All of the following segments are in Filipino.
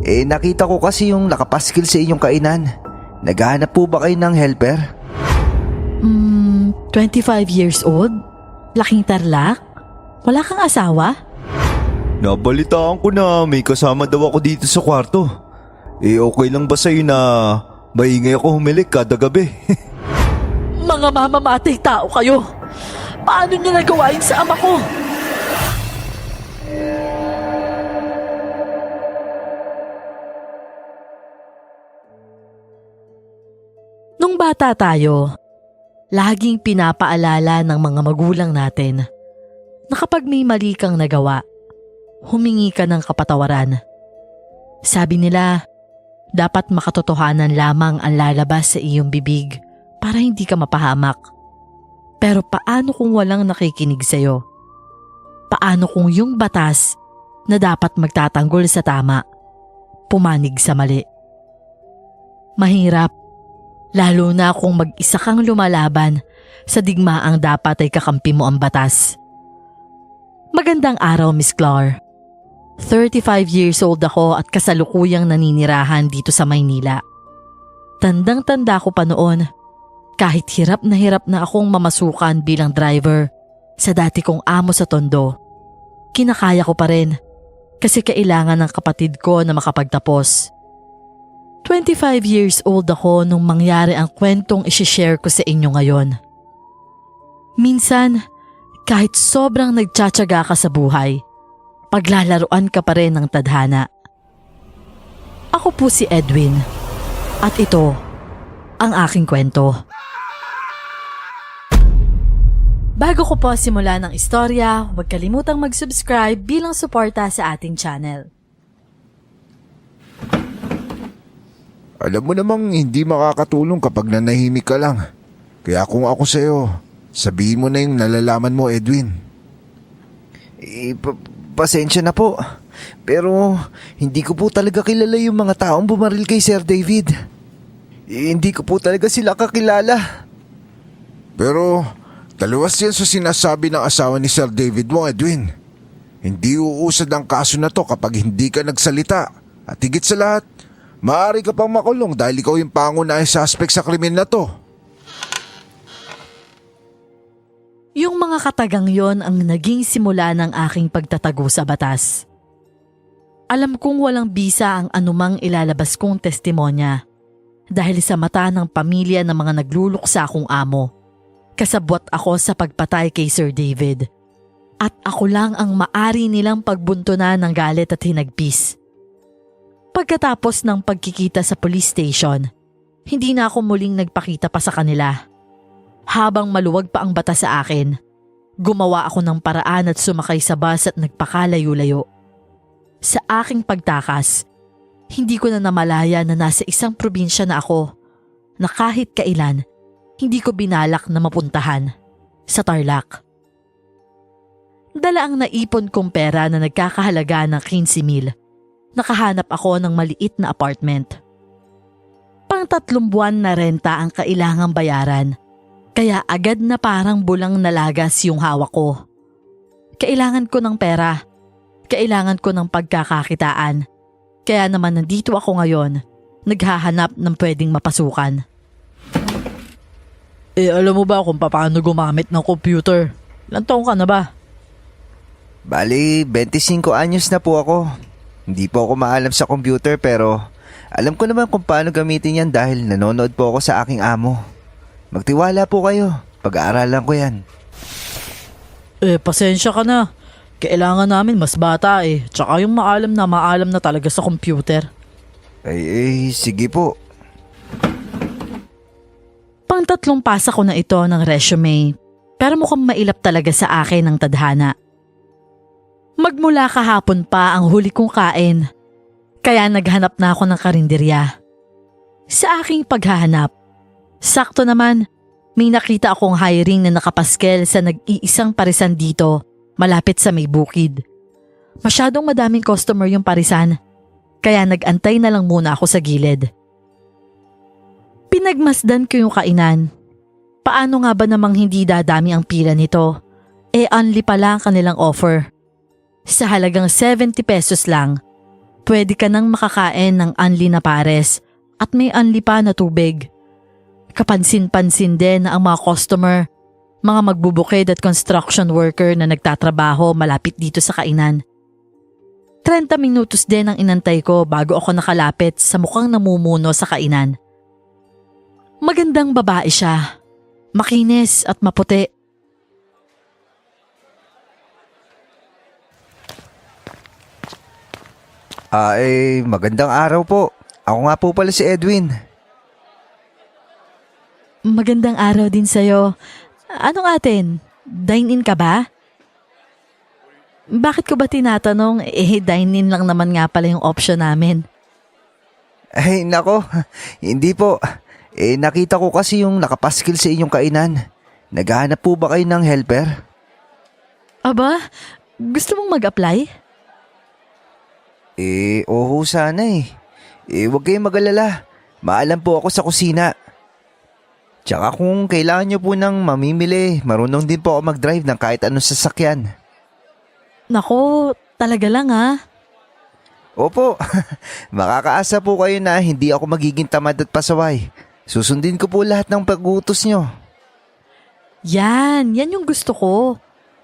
Nakita ko kasi yung nakapaskil sa inyong kainan. Naghahanap po ba kayo ng helper? 25 years old? Laking tarlak? Wala kang asawa? Nabalitaan ko na may kasama daw ako dito sa kwarto. Okay lang ba sa'yo na maingay ako humilik kada gabi? Mga mamamatay tao kayo! Paano niyo nagawa yun sa ama ko? Nung bata tayo, laging pinapaalala ng mga magulang natin na kapag may mali kang nagawa, humingi ka ng kapatawaran. Sabi nila, dapat makatotohanan lamang ang lalabas sa iyong bibig para hindi ka mapahamak. Pero paano kung walang nakikinig sa'yo? Paano kung yung batas na dapat magtatanggol sa tama, pumanig sa mali? Mahirap, lalo na kung mag-isa kang lumalaban sa digmaang dapat ay kakampi mo ang batas. Magandang araw, Miss Clar. 35 years old ako at kasalukuyang naninirahan dito sa Maynila. Tandang-tanda ko pa noon, kahit hirap na akong mamasukan bilang driver sa dati kong amo sa Tondo, kinakaya ko pa rin kasi kailangan ng kapatid ko na makapagtapos. 25 years old ako nung mangyari ang kwentong isishare ko sa inyo ngayon. Minsan, kahit sobrang nagtsatsaga ka sa buhay, paglalaruan ka pa rin ng tadhana. Ako po si Edwin at ito ang aking kwento. Bago ko po simulan ng istorya, huwag kalimutang mag-subscribe bilang suporta sa ating channel. Alam mo namang hindi makakatulong kapag nanahimik ka lang. Kaya kung ako sa'yo, sabihin mo na yung nalalaman mo, Edwin. Pasensya na po. Pero hindi ko po talaga kilala yung mga taong bumaril kay Sir David. Hindi ko po talaga sila kakilala. Pero taliwas yan sa sinasabi ng asawa ni Sir David mo, Edwin. Hindi uusad ang kaso na to kapag hindi ka nagsalita. At higit sa lahat, maaari ka pang makulong dahil ikaw yung pangunahing suspect sa krimen na to. Yung mga katagang yon ang naging simula ng aking pagtatago sa batas. Alam kong walang bisa ang anumang ilalabas kong testimonya dahil sa mata ng pamilya ng mga nagluluksa kong amo. Kasabwat ako sa pagpatay kay Sir David at ako lang ang maari nilang pagbuntunan ng galit at hinagpis. Pagkatapos ng pagkikita sa police station, hindi na ako muling nagpakita pa sa kanila. Habang maluwag pa ang bata sa akin, gumawa ako ng paraan at sumakay sa bus at nagpakalayo-layo. Sa aking pagtakas, hindi ko na namalaya na nasa isang probinsya na ako na kahit kailan hindi ko binalak na mapuntahan, sa Tarlac. Dala ang naipon kong pera na nagkakahalaga ng 15,000. Nakahanap ako ng maliit na apartment. Pang 3 buwan na renta ang kailangang bayaran. Kaya agad na parang bulang nalagas yung hawak ko. Kailangan ko ng pera. Kailangan ko ng pagkakakitaan. Kaya naman nandito ako ngayon, naghahanap ng pwedeng mapasukan. Alam mo ba kung paano gumamit ng computer? Ilang taong ka na ba? Bali, 25 anyos na po ako. Hindi po ako maalam sa computer pero alam ko naman kung paano gamitin yan dahil nanonood po ako sa aking amo. Magtiwala po kayo. Pag-aaralan ko yan. Pasensya ka na. Kailangan namin mas bata Tsaka yung maalam na talaga sa computer. Sige po. Pang 3 pasa ko na ito ng resume. Pero mukhang mailap talaga sa akin ang tadhana. Magmula kahapon pa ang huli kong kain. Kaya naghanap na ako ng karinderya. Sa aking paghahanap, sakto naman, may nakita akong hiring na nakapaskel sa nag-iisang parisan dito, malapit sa may bukid. Masyadong madaming customer yung parisan, kaya nag-antay na lang muna ako sa gilid. Pinagmasdan ko yung kainan. Paano nga ba namang hindi dadami ang pila nito? Only pala ang kanilang offer. Sa halagang 70 pesos lang, pwede ka nang makakain ng unli na pares at may unli pa na tubig. Kapansin-pansin din na ang mga customer, mga magbubukid at construction worker na nagtatrabaho malapit dito sa kainan. 30 minutos din ang inantay ko bago ako nakalapit sa mukhang namumuno sa kainan. Magandang babae siya, makinis at maputi. Magandang araw po. Ako nga po pala si Edwin. Magandang araw din sa'yo. Anong atin? Dine-in ka ba? Bakit ko ba tinatanong? Dine-in lang naman nga pala yung option namin. Ay, nako. Hindi po. Nakita ko kasi yung nakapaskil sa inyong kainan. Naghahanap po ba kayo ng helper? Aba, gusto mong mag-apply? Oo sana eh. Huwag kayong mag-alala. Maalam po ako sa kusina. Tsaka kung kailangan nyo po ng mamimili, marunong din po ako mag-drive ng kahit anong sasakyan. Nako, talaga lang ha. Opo, makakaasa po kayo na hindi ako magiging tamad at pasaway. Susundin ko po lahat ng pag-uutos nyo. Yan yung gusto ko.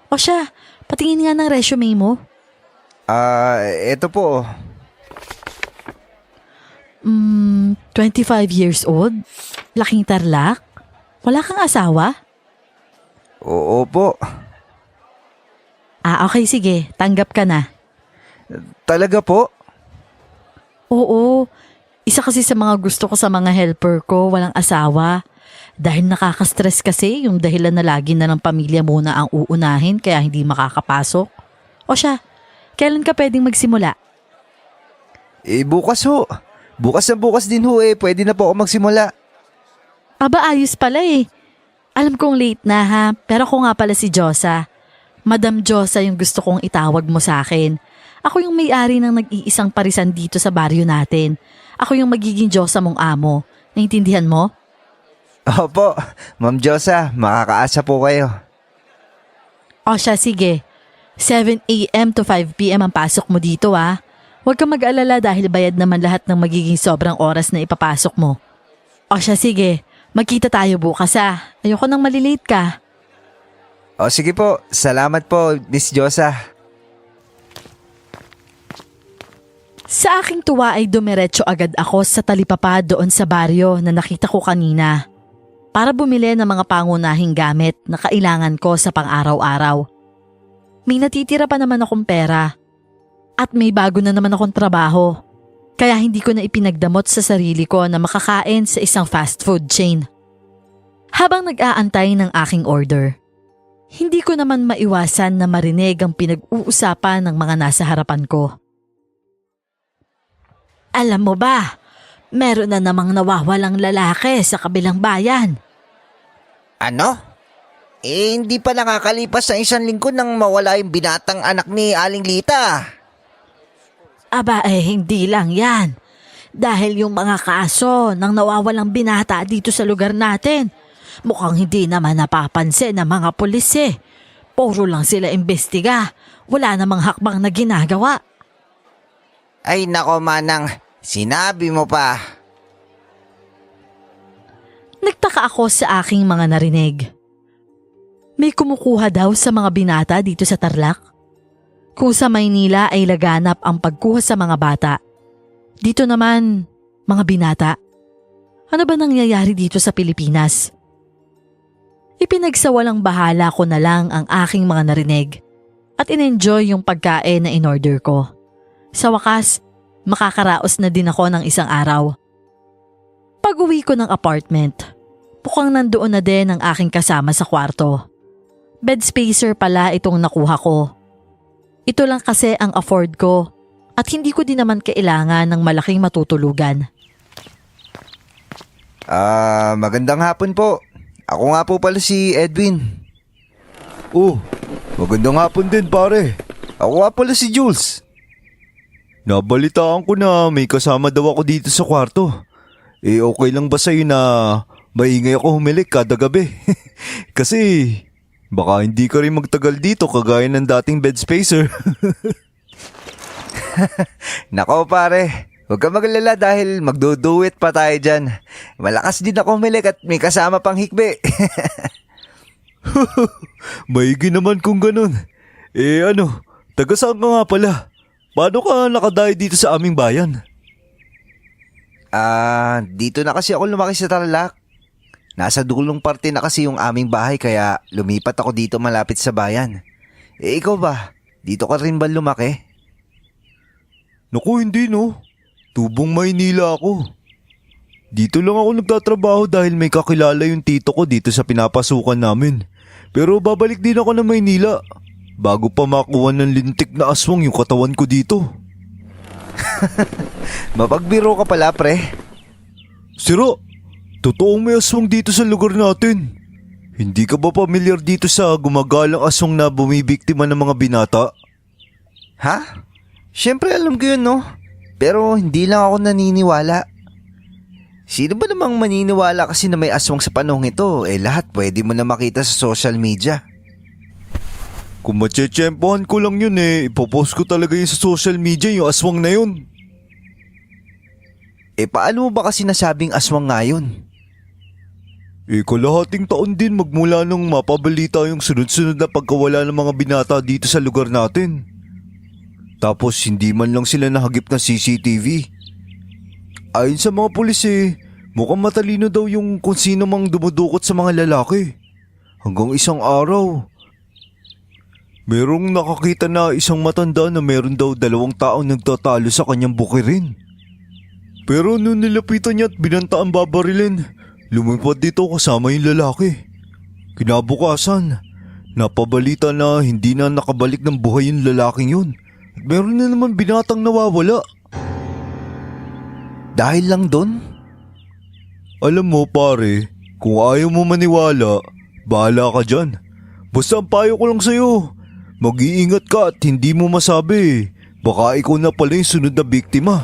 O siya, patingin nga ng resume mo. Eto po. 25 years old? Laking tarlak? Wala kang asawa? Oo po. Okay sige, tanggap ka na. Talaga po? Oo, isa kasi sa mga gusto ko sa mga helper ko, walang asawa. Dahil nakaka-stress kasi yung dahilan na lagi na ng pamilya muna ang uunahin kaya hindi makakapasok. O siya, kailan ka pwedeng magsimula? Bukas ho. Bukas na bukas din ho pwede na po ako magsimula. Aba, ayos pala eh. Alam kong late na ha, pero ako nga pala si Josa. Madam Josa yung gusto kong itawag mo sa akin. Ako yung may-ari ng nag-iisang parisan dito sa baryo natin. Ako yung magiging Josa mong amo. Naintindihan mo? Opo, Ma'am Josa, makakaasa po kayo. O siya, sige. 7 a.m. to 5 p.m. ang pasok mo dito ha. Huwag kang mag-alala dahil bayad naman lahat ng magiging sobrang oras na ipapasok mo. O siya, sige. Magkita tayo bukas ha. Ayoko nang malilate ka. O sige po, salamat po, Miss Josa. Sa aking tuwa ay dumiretso agad ako sa talipapa doon sa baryo na nakita ko kanina para bumili ng mga pangunahing gamit na kailangan ko sa pang-araw-araw. May natitira pa naman akong pera at may bago na naman akong trabaho kaya hindi ko na ipinagdamot sa sarili ko na makakain sa isang fast food chain. Habang nag-aantay ng aking order, hindi ko naman maiwasan na marinig ang pinag-uusapan ng mga nasa harapan ko. Alam mo ba, meron na namang nawawalang lalaki sa kabilang bayan. Ano? Hindi pa nakakalipas sa isang linggo nang mawala yung binatang anak ni Aling Lita. Aba hindi lang yan. Dahil yung mga kaso ng nawawalang binata dito sa lugar natin, mukhang hindi naman napapansin ng mga pulis eh. Puro lang sila imbestiga. Wala namang hakbang na ginagawa. Ay nako manang, sinabi mo pa. Nagtaka ako sa aking mga narinig. May kumukuha daw sa mga binata dito sa Tarlac. Kung sa Maynila ay laganap ang pagkuha sa mga bata, dito naman, mga binata. Ano ba nangyayari dito sa Pilipinas? Ipinagsawalang bahala ko na lang ang aking mga narinig at in-enjoy yung pagkain na in-order ko. Sa wakas, makakaraos na din ako ng isang araw. Pag-uwi ko ng apartment, mukhang nandoon na din ang aking kasama sa kwarto. Bed spacer pala itong nakuha ko. Ito lang kasi ang afford ko at hindi ko din naman kailangan ng malaking matutulugan. Magandang hapon po. Ako nga po pala si Edwin. Oh, magandang hapon din pare. Ako nga pala si Jules. Nabalitaan ko na may kasama daw ako dito sa kwarto. Okay lang ba sa'yo na maingay ako humilik kada gabi? Kasi baka hindi ka rin magtagal dito kagaya ng dating bed spacer. Nako pare, huwag ka maglala dahil magduduwit pa tayo dyan. Malakas din ako umilik at may kasama pang hikbi. Maigi naman kung ganun. Taga saan ka nga pala? Paano ka nakadayo dito sa aming bayan? Dito na kasi ako lumaki sa Tarlac. Nasa dulong parte na kasi yung aming bahay kaya lumipat ako dito malapit sa bayan. Ikaw ba? Dito ka rin ba lumaki? Naku, hindi no. Tubong Maynila ako. Dito lang ako nagtatrabaho dahil may kakilala yung tito ko dito sa pinapasukan namin. Pero babalik din ako ng Maynila bago pa makuha ng lintik na aswang yung katawan ko dito. Mapagbiro ka pala pre. Sira, totoong may aswang dito sa lugar natin. Hindi ka ba pamilyar dito sa gumagalang aswang na bumibiktima ng mga binata? Ha? Siyempre alam ko yun no. Pero hindi lang ako naniniwala. Sino ba namang maniniwala kasi na may aswang sa panahong ito? Lahat pwede mo na makita sa social media. Kung matsyempohan ko lang yun ipopost ko talaga yun sa social media yung aswang na yun. Paano mo ba kasi nasabing aswang nga yun? Kalahating taon din magmula nung mapabalita yung sunod-sunod na pagkawala ng mga binata dito sa lugar natin. Tapos hindi man lang sila nahagip ng CCTV. Ayon sa mga pulis mukhang matalino daw yung kung sino mang dumudukot sa mga lalaki. Hanggang isang araw, merong nakakita na isang matanda na meron daw 2 taong nagtatalo sa kanyang bukirin. Pero nung nilapitan niya at binanta ang babarilin, lumipad dito kasama yung lalaki. Kinabukasan, napabalita na hindi na nakabalik ng buhay yung lalaking yun. At meron na naman binatang nawawala. Dahil lang doon? Alam mo pare, kung ayaw mo maniwala, bahala ka dyan. Basta ang payo ko lang sa'yo, mag-iingat ka at hindi mo masabi. Baka ikaw na pala yung sunod na biktima.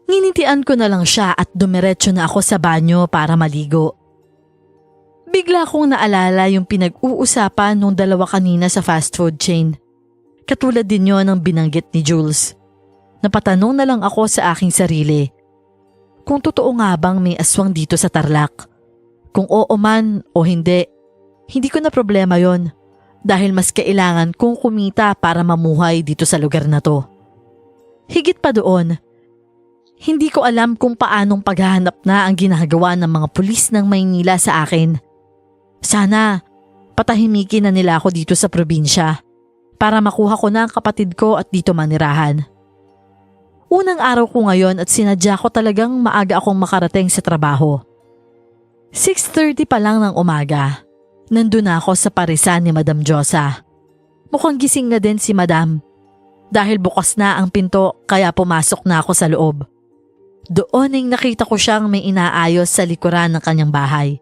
Nginitian ko na lang siya at dumiretso na ako sa banyo para maligo. Bigla kong naalala yung pinag-uusapan nung 2 kanina sa fast food chain. Katulad din yon ng binanggit ni Jules. Napatanong na lang ako sa aking sarili. Kung totoo nga bang may aswang dito sa Tarlac? Kung oo man o hindi, hindi ko na problema yon dahil mas kailangan kong kumita para mamuhay dito sa lugar na to. Higit pa doon, hindi ko alam kung paanong paghahanap na ang ginagawa ng mga pulis ng Maynila sa akin. Sana patahimikin na nila ako dito sa probinsya para makuha ko na ang kapatid ko at dito manirahan. Unang araw ko ngayon at sinadya ko talagang maaga akong makarating sa trabaho. 6:30 pa lang ng umaga, nandun na ako sa parisan ni Madam Josa. Mukhang gising na din si Madam dahil bukas na ang pinto kaya pumasok na ako sa loob. Doon ay nakita ko siyang may inaayos sa likuran ng kanyang bahay.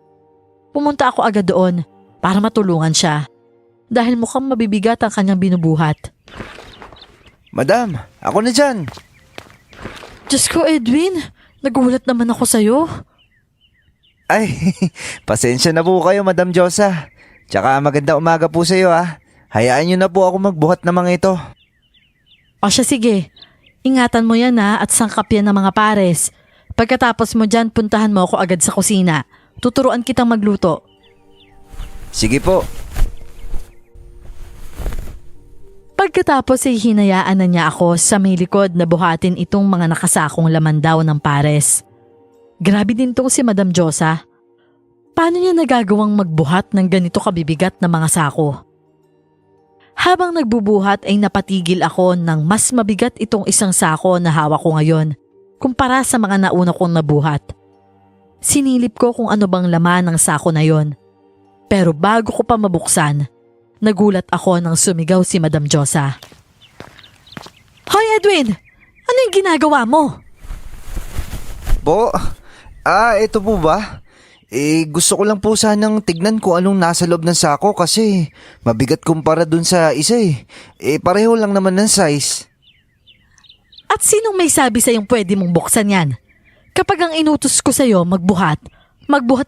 Pumunta ako agad doon para matulungan siya dahil mukhang mabibigat ang kanyang binubuhat. Madam, ako na dyan. Diyos ko Edwin, nagulat naman ako sa'yo. Ay, pasensya na po kayo Madam Josa. Tsaka maganda umaga po sa iyo ha. Hayaan niyo na po ako magbuhat ng mga ito. O siya sige, ingatan mo yan ha at sangkap yan ng mga pares. Pagkatapos mo dyan, puntahan mo ako agad sa kusina. Tuturuan kitang magluto. Sige po. Pagkatapos ay hinayaan na niya ako sa may likod na buhatin itong mga nakasakong laman daw ng pares. Grabe din tong si Madam Josa. Paano niya nagagawang magbuhat ng ganito kabibigat na mga sako? Habang nagbubuhat ay napatigil ako ng mas mabigat itong isang sako na hawak ko ngayon kumpara sa mga nauna kong nabuhat. Sinilip ko kung ano bang laman ng sako na yon. Pero bago ko pa mabuksan, nagulat ako nang sumigaw si Madam Josa. Hoy Edwin! Ano yung ginagawa mo? Po? Ito po ba? Gusto ko lang po sanang tignan kung anong nasa loob ng sako kasi mabigat kumpara dun sa isa pareho lang naman ng size. At sinong may sabi sa'yong pwede mong buksan yan? Kapag ang inutos ko sa'yo magbuhat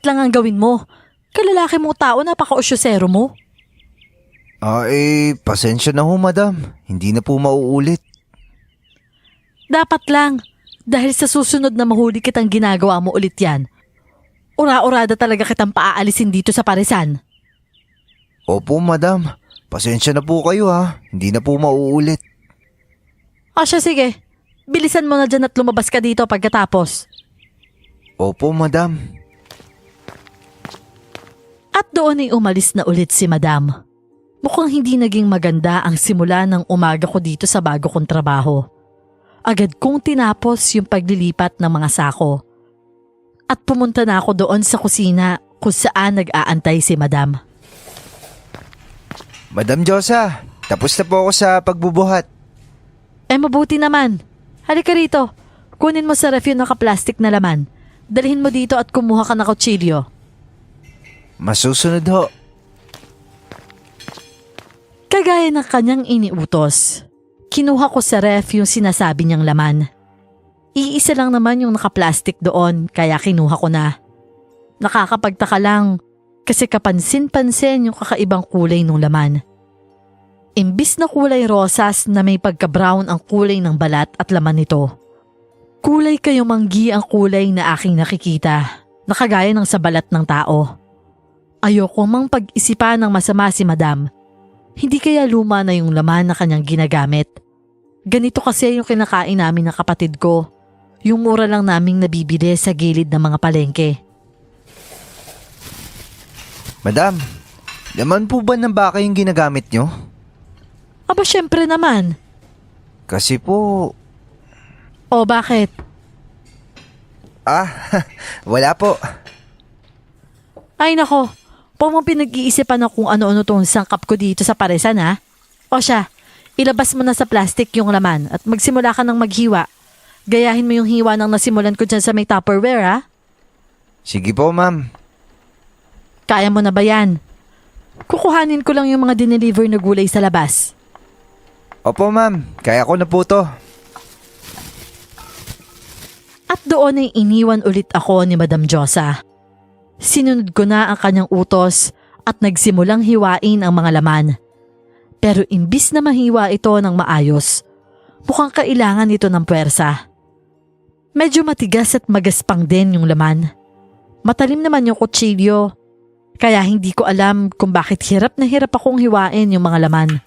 lang ang gawin mo. Kalalaki mong tao, napaka-usyosero mo. Pasensya na ho, madam. Hindi na po mauulit. Dapat lang, dahil sa susunod na mahuli kitang ginagawa mo ulit yan. Ura-urada talaga kitang paaalisin dito sa Parisan. Opo, madam. Pasensya na po kayo ha. Hindi na po mauulit. O siya, sige. Bilisan mo na dyan at lumabas ka dito pagkatapos. Opo, madam. At doon ay umalis na ulit si Madam. Mukhang hindi naging maganda ang simula ng umaga ko dito sa bago kong trabaho. Agad kong tinapos yung paglilipat ng mga sako. At pumunta na ako doon sa kusina kung saan nag-aantay si Madam. Madam Josa, tapos na po ako sa pagbubuhat. Mabuti naman. Halika rito. Kunin mo sa ref yung naka-plastic na laman. Dalhin mo dito at kumuha ka ng kutsilyo. Masusunod ho. Kagaya ng kanyang iniutos, kinuha ko sa ref yung sinasabi niyang laman. Iisa lang naman yung naka-plastic doon kaya kinuha ko na. Nakakapagtaka lang kasi kapansin-pansin yung kakaibang kulay ng laman. Imbis na kulay rosas na may pagka-brown ang kulay ng balat at laman nito. Kulay kayumanggi ang kulay na aking nakikita, nakagaya ng sa balat ng tao. Ayoko mang pag-isipan ng masama si Madam. Hindi kaya luma na yung laman na kanyang ginagamit. Ganito kasi yung kinakain namin ng kapatid ko. Yung mura lang naming nabibili sa gilid ng mga palengke. Madam, laman po ba ng baka yung ginagamit nyo? Aba syempre naman. Kasi po... O bakit? Wala po. Ay nako, po mo pinag-iisipan na kung ano-ano tong sangkap ko dito sa Parisan ha? O siya, ilabas mo na sa plastic yung laman at magsimula ka ng maghiwa. Gayahin mo yung hiwa ng nasimulan ko dyan sa may Tupperware ha? Sige po, ma'am. Kaya mo na ba yan? Kukuhanin ko lang yung mga dineliver na gulay sa labas. Opo, ma'am. Kaya ko na po to. At doon ay iniwan ulit ako ni Madam Josa. Sinunod ko na ang kanyang utos at nagsimulang hiwain ang mga laman. Pero imbis na mahiwa ito ng maayos, mukhang kailangan ito ng puwersa. Medyo matigas at magaspang din yung laman. Matalim naman yung kutsilyo, kaya hindi ko alam kung bakit hirap na hirap akong hiwain yung mga laman.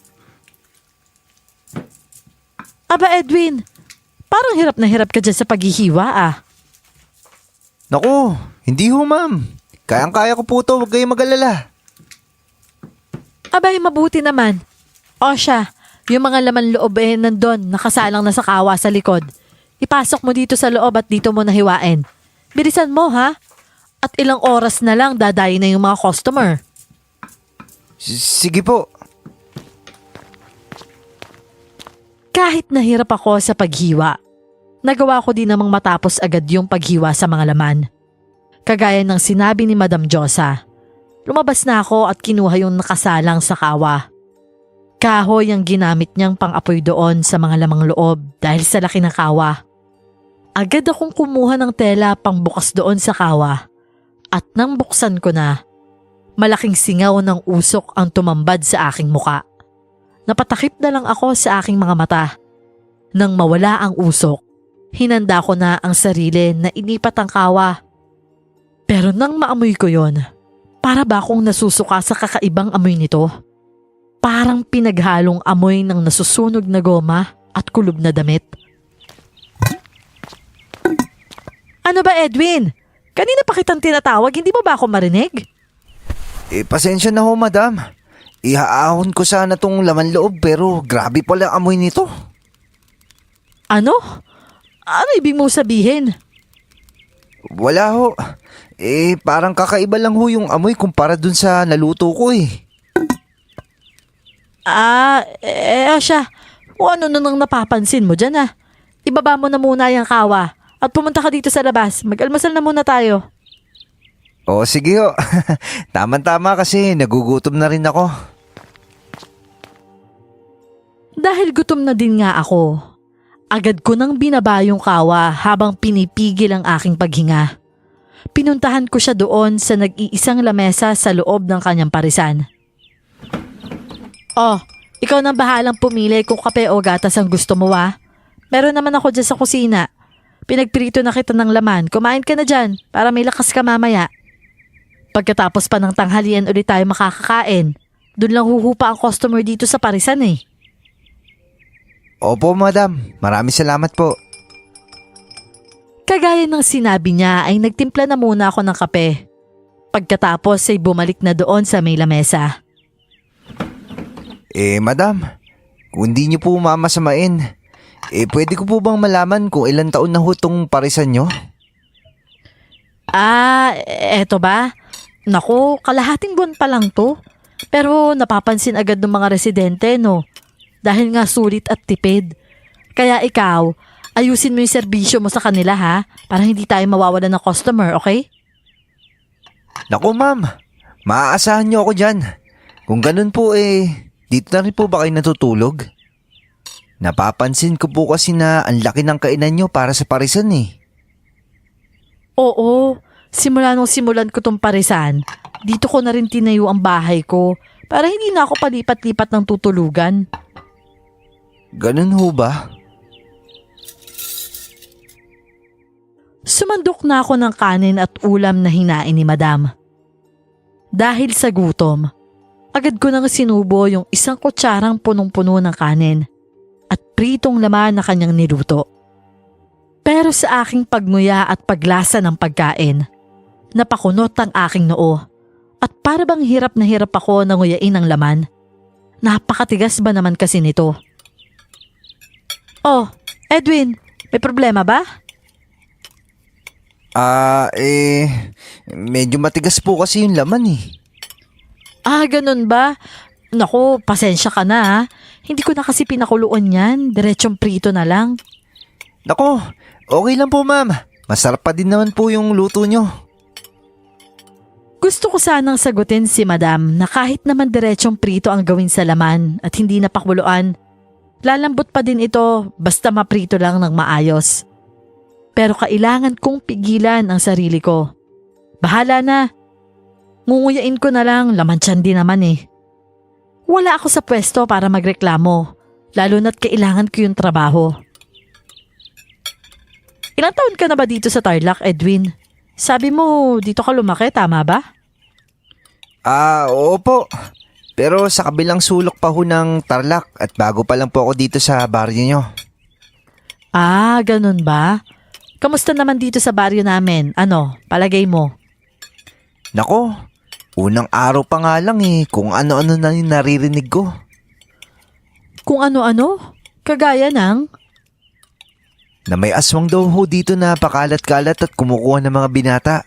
Aba Edwin, parang hirap na hirap ka dyan sa paghihiwa ah. Naku, hindi ho, ma'am. Kayang-kaya ko po to. Huwag kayong mag-alala. Abay, mabuti naman. O siya, yung mga laman loob nandun, nakasalang na sa kawa sa likod. Ipasok mo dito sa loob at dito mo nahiwain. Bilisan mo ha? At ilang oras na lang dadayo na yung mga customer. Sige po. Kahit nahirap ako sa paghiwa, nagawa ko din namang matapos agad yung paghiwa sa mga laman. Kagaya ng sinabi ni Madam Josa, lumabas na ako at kinuha yung nakasalang sa kawa. Kahoy ang ginamit niyang pang-apoy doon sa mga lamang loob dahil sa laki ng kawa. Agad akong kumuha ng tela pang bukas doon sa kawa. At nang buksan ko na, malaking singaw ng usok ang tumambad sa aking muka. Napatakip na lang ako sa aking mga mata. Nang mawala ang usok, hinanda ko na ang sarili na inipat ang kawa. Pero nang maamoy ko yon, para ba akong nasusuka sa kakaibang amoy nito? Parang pinaghalong amoy ng nasusunog na goma at kulob na damit. Ano ba Edwin? Kanina pa kitang tinatawag, hindi mo ba ako marinig? Pasensya na ho, madam. Ihaahon ko sana tong laman loob pero grabe pala ang amoy nito. Ano? Ano ibig mo sabihin? Wala ho. Parang kakaiba lang ho yung amoy kumpara dun sa naluto ko eh. Siya. Kung ano nang napapansin mo dyan ah. Ibaba mo na muna yung kawa at pumunta ka dito sa labas. Mag-almasal na muna tayo. O sige ho. Tama-tama kasi nagugutom na rin ako. Dahil gutom na din nga ako, agad ko nang binaba yung kawa habang pinipigil ang aking paghinga. Pinuntahan ko siya doon sa nag-iisang lamesa sa loob ng kanyang parisan. Oh, ikaw nang bahalang pumili kung kape o gatas ang gusto mo ah. Meron naman ako dyan sa kusina. Pinagprito na kita ng laman. Kumain ka na dyan para may lakas ka mamaya. Pagkatapos pa ng tanghalian ulit tayo makakakain. Doon lang huhupa ang customer dito sa Parisan eh. Opo, madam. Maraming salamat po. Kagaya ng sinabi niya ay nagtimpla na muna ako ng kape. Pagkatapos ay bumalik na doon sa may lamesa. Madam, kung hindi niyo po mamasamain, pwede ko po bang malaman kung ilang taon na ho tong parisan nyo? Eto ba? Naku, kalahating buwan pa lang to. Pero napapansin agad ng mga residente, no? Dahil nga sulit at tipid. Kaya ikaw, ayusin mo yung serbisyo mo sa kanila ha, para hindi tayo mawawalan ng customer, okay? Naku ma'am, maaasahan niyo ako dyan. Kung ganun po dito na rin po ba kayo natutulog? Napapansin ko po kasi na ang laki ng kainan nyo para sa parisan eh. Oo, simula nung simulan ko tong Parisan, dito ko na rin tinayo ang bahay ko para hindi na ako palipat-lipat ng tutulugan. Ganun ho ba? Sumandok na ako ng kanin at ulam na hinain ni Madam. Dahil sa gutom, agad ko nang sinubo yung isang kutsarang punong-puno ng kanin at pritong laman na kanyang niluto. Pero sa aking pagmuya at paglasa ng pagkain, napakunot ang aking noo at para bang hirap na hirap ako na nguyain ang laman. Napakatigas ba naman kasi nito? Oh, Edwin, may problema ba? Medyo matigas po kasi yung laman eh. Ganun ba? Naku, pasensya ka na ha. Hindi ko na kasi pinakuluan yan. Diretsong prito na lang. Naku, okay lang po ma'am. Masarap pa din naman po yung luto nyo. Gusto ko sanang sagutin si Madam na kahit naman diretsong prito ang gawin sa laman at hindi napakuluan, lalambot pa din ito basta maprito lang ng maayos. Pero kailangan kong pigilan ang sarili ko. Bahala na. Ngunguyain ko na lang, laman tiyan din naman eh. Wala ako sa pwesto para magreklamo, lalo na't kailangan ko yung trabaho. Ilang taon ka na ba dito sa Tarlac, Edwin? Sabi mo, dito ka lumaki, tama ba? Opo. Pero sa kabilang sulok pa ho ng Tarlac at bago pa lang po ako dito sa baryo nyo. Ganun ba? Kamusta naman dito sa baryo namin? Ano, palagay mo? Nako, unang araw pa nga lang kung ano-ano na yung naririnig ko. Kung ano-ano? Kagaya ng? Na may aswang daw ho dito na pakalat-kalat at kumukuha ng mga binata.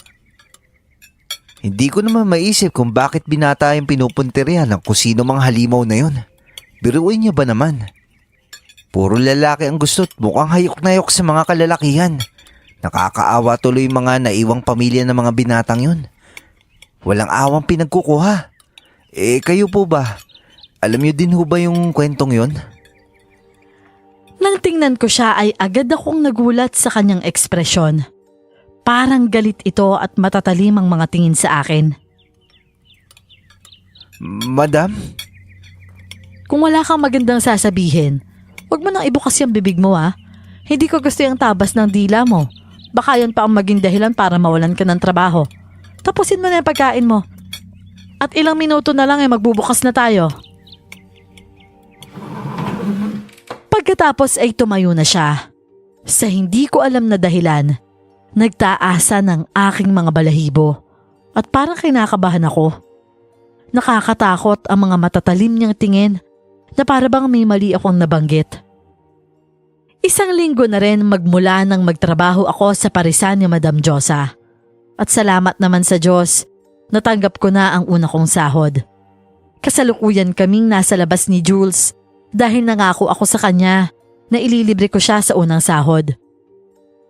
Hindi ko naman maisip kung bakit binata yung pinupuntirya ng kung sino mang halimaw na yun. Biruin niya ba naman? Puro lalaki ang gusto't mukhang hayok na hayok sa mga kalalakihan. Nakakaawa tuloy yung mga naiwang pamilya ng mga binatang yun. Walang awang pinagkukuha. Kayo po ba? Alam niyo din ho ba yung kwentong yun? Nang tingnan ko siya ay agad akong nagulat sa kanyang ekspresyon. Parang galit ito at matatalim ang mga tingin sa akin. Madam? Kung wala kang magandang sasabihin, huwag mo nang ibukas yung bibig mo ha. Hindi ko gusto yung tabas ng dila mo. Baka yan pa ang maging dahilan para mawalan ka ng trabaho. Tapusin mo na yung pagkain mo. At ilang minuto na lang magbubukas na tayo. Pagkatapos ay tumayo na siya. Sa hindi ko alam na dahilan, nagtaasa ng aking mga balahibo at parang kinakabahan ako. Nakakatakot ang mga matatalim niyang tingin na para bang may mali akong nabanggit. Isang linggo na rin magmula nang magtrabaho ako sa Parisan ni Madam Josa. At salamat naman sa Diyos, natanggap ko na ang una kong sahod. Kasalukuyan kaming nasa labas ni Jules dahil nangako ako sa kanya na ililibre ko siya sa unang sahod.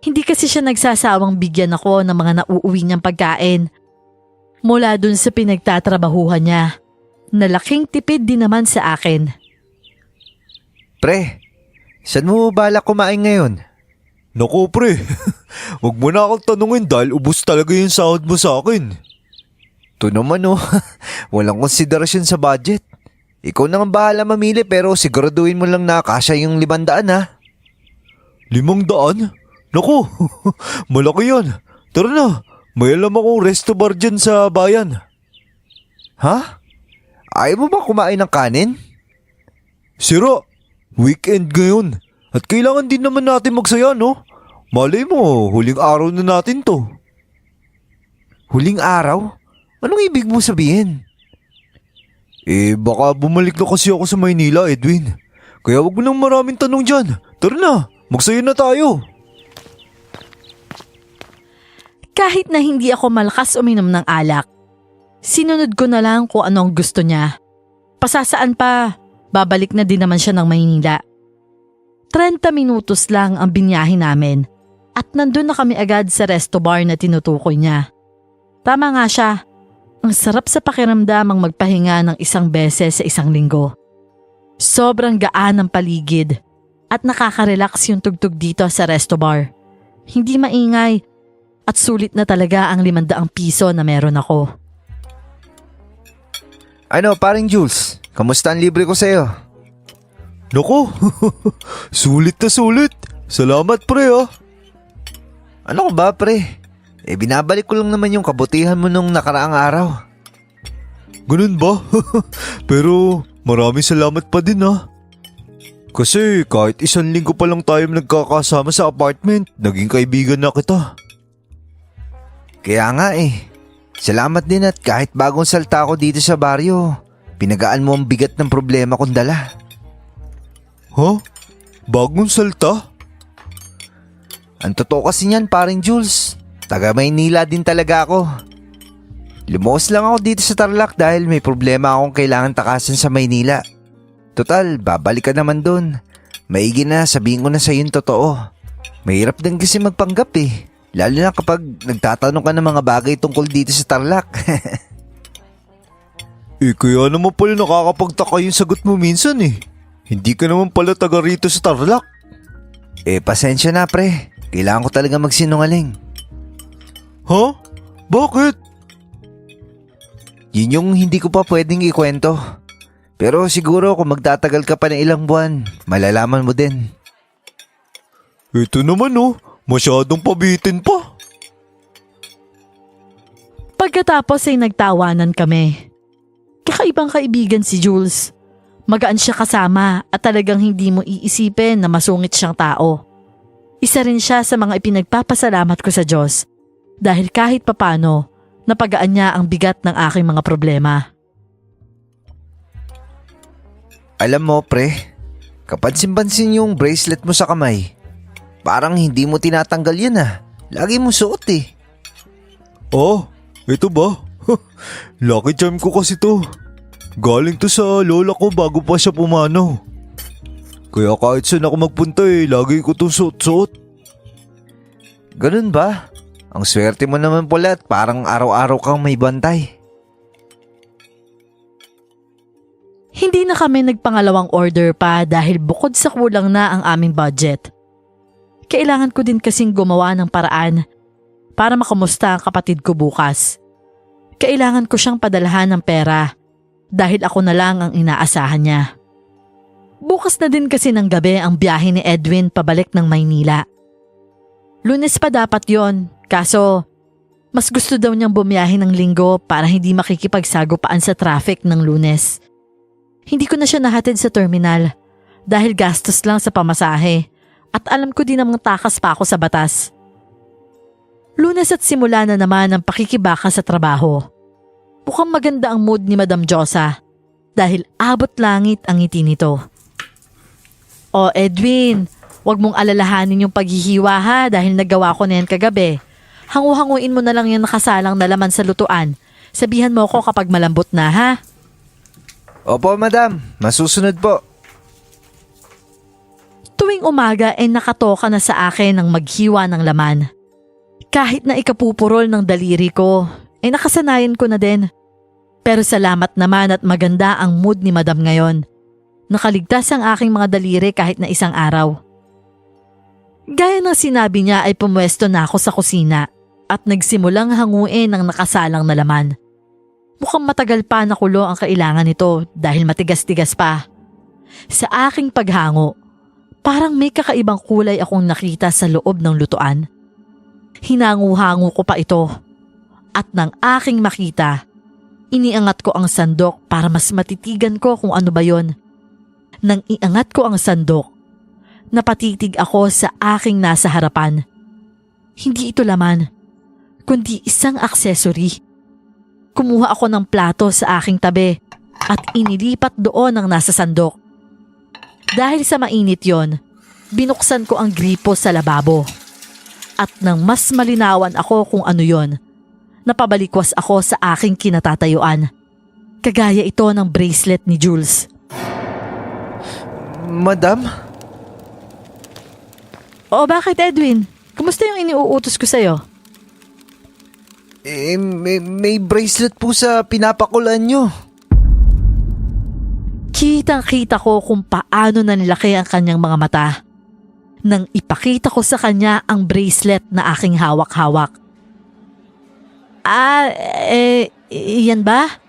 Hindi kasi siya nagsasawang bigyan ako ng mga nauuwi niyang pagkain. Mula dun sa pinagtatrabahuhan niya, na laking tipid din naman sa akin. Pre, saan mo balak kumain ngayon? Naku pre, wag mo na akong tanungin dahil ubos talaga yung sahod mo sa akin. Ito naman walang konsiderasyon sa budget. Ikaw naman bahala mamili pero siguraduhin mo lang na kasya yung 500 ha. 500? Naku, malaki yan. Tara na, may alam akong resto bar dyan sa bayan. Ha? Ayaw mo ba kumain ng kanin? Sira, weekend ngayon. At kailangan din naman natin magsaya, no? Malay mo, huling araw na natin to. Huling araw? Anong ibig mo sabihin? Baka bumalik na kasi ako sa Maynila, Edwin. Kaya wag mo nang maraming tanong dyan. Tara na, magsaya na tayo. Kahit na hindi ako malakas uminom ng alak, sinunod ko na lang kung ano ang gusto niya. Pasasaan pa, babalik na din naman siya ng Maynila. 30 minutos lang ang binyahe namin at nandun na kami agad sa resto bar na tinutukoy niya. Tama nga siya, ang sarap sa pakiramdam ang magpahinga ng 1 beses sa 1 linggo. Sobrang gaan ng paligid at nakaka-relax yung tugtog dito sa resto bar. Hindi maingay at sulit na talaga ang 500 piso na meron ako. Ano, paring Jules? Kamusta ang libre ko sa'yo? Naku, sulit na sulit. Salamat pre ah. Ano ka ba, pre? Binabalik ko lang naman yung kabutihan mo nung nakaraang araw. Ganun ba? Pero maraming salamat pa din ah. Kasi kahit 1 linggo pa lang tayo nagkakasama sa apartment, naging kaibigan na kita. Kaya nga Salamat din at kahit bagong salta ako dito sa baryo, pinagaan mo ang bigat ng problema kong dala. Ha? Bagong salta? Ang totoo kasi niyan, paring Jules. Taga Maynila din talaga ako. Lumuwas lang ako dito sa Tarlac dahil may problema akong kailangan takasan sa Maynila. Total, babalik ka naman dun. Maigi na, sabihin ko na sa'yo yung totoo. Mahirap din kasi magpanggap Lalo na kapag nagtatanong ka ng mga bagay tungkol dito sa Tarlac. Kaya naman pala nakakapagtaka yung sagot mo minsan Hindi ka naman pala taga rito sa Tarlac. Pasensya na pre. Kailangan ko talaga magsinungaling. Ha? Bakit? Yun yung hindi ko pa pwedeng ikwento. Pero siguro kung magtatagal ka pa ng ilang buwan, malalaman mo din. Ito naman masyadong pabitin pa. Pagkatapos ay nagtawanan kami. Kakaibang kaibigan si Jules. Magaan siya kasama at talagang hindi mo iisipin na masungit siyang tao. Isa rin siya sa mga ipinagpapasalamat ko sa Diyos dahil kahit papano, napagaan niya ang bigat ng aking mga problema. Alam mo pre, kapansin-pansin yung bracelet mo sa kamay. Parang hindi mo tinatanggal yan Lagi mo suot Oh, ito ba? Lucky charm ko kasi to. Galing to sa lola ko bago pa siya pumanaw. Kaya kahit saan ako magpunta lagi ko itong suot-suot. Ganun ba? Ang swerte mo naman pala at parang araw-araw kang may bantay. Hindi na kami nagpangalawang order pa dahil bukod sa kulang na ang aming budget. Kailangan ko din kasing gumawa ng paraan para makamusta ang kapatid ko bukas. Kailangan ko siyang padalhan ng pera dahil ako na lang ang inaasahan niya. Bukas na din kasi ng gabi ang biyahe ni Edwin pabalik ng Maynila. Lunes pa dapat yon, kaso mas gusto daw niyang bumiyahe ng Linggo para hindi makikipagsagupaan sa traffic ng Lunes. Hindi ko na siya nahatid sa terminal dahil gastos lang sa pamasahe at alam ko din namang takas pa ako sa batas. Lunes at simula na naman ang pakikibaka sa trabaho. Mukhang maganda ang mood ni Madam Josa dahil abot langit ang ngiti nito. O Edwin, wag mong alalahanin yung paghihiwa ha dahil nagawa ko na yan kagabi. Hangu-hanguin mo na lang yung nakasalang na laman sa lutuan. Sabihan mo ko kapag malambot na ha. Opo madam, masusunod po. Tuwing umaga ay nakatoka na sa akin ang maghiwa ng laman. Kahit na ikapupurol ng daliri ko, ay nakasanayan ko na din. Pero salamat naman at maganda ang mood ni Madam ngayon. Nakaligtas ang aking mga daliri kahit na isang araw. Gaya ng sinabi niya ay pumwesto na ako sa kusina at nagsimulang hanguin ang nakasalang na laman. Mukhang matagal pa na kulo ang kailangan nito dahil matigas-tigas pa. Sa aking paghango, parang may kakaibang kulay akong nakita sa loob ng lutuan. Hinangu-hango ko pa ito at nang aking makita, iniangat ko ang sandok para mas matitigan ko kung ano ba yon. Nang iangat ko ang sandok, napatitig ako sa aking nasa harapan. Hindi ito laman, kundi isang aksesory. Kumuha ako ng plato sa aking tabi at inilipat doon ang nasa sandok. Dahil sa mainit yon, binuksan ko ang gripo sa lababo. At nang mas malinawan ako kung ano yon, napabalikwas ako sa aking kinatatayuan. Kagaya ito ng bracelet ni Jules. Madam? O bakit Edwin? Kumusta yung iniuutos ko sa'yo? May bracelet po sa pinapakulan nyo. Kitang-kita ko kung paano nanlaki ang kanyang mga mata. Nang ipakita ko sa kanya ang bracelet na aking hawak-hawak. Yan ba?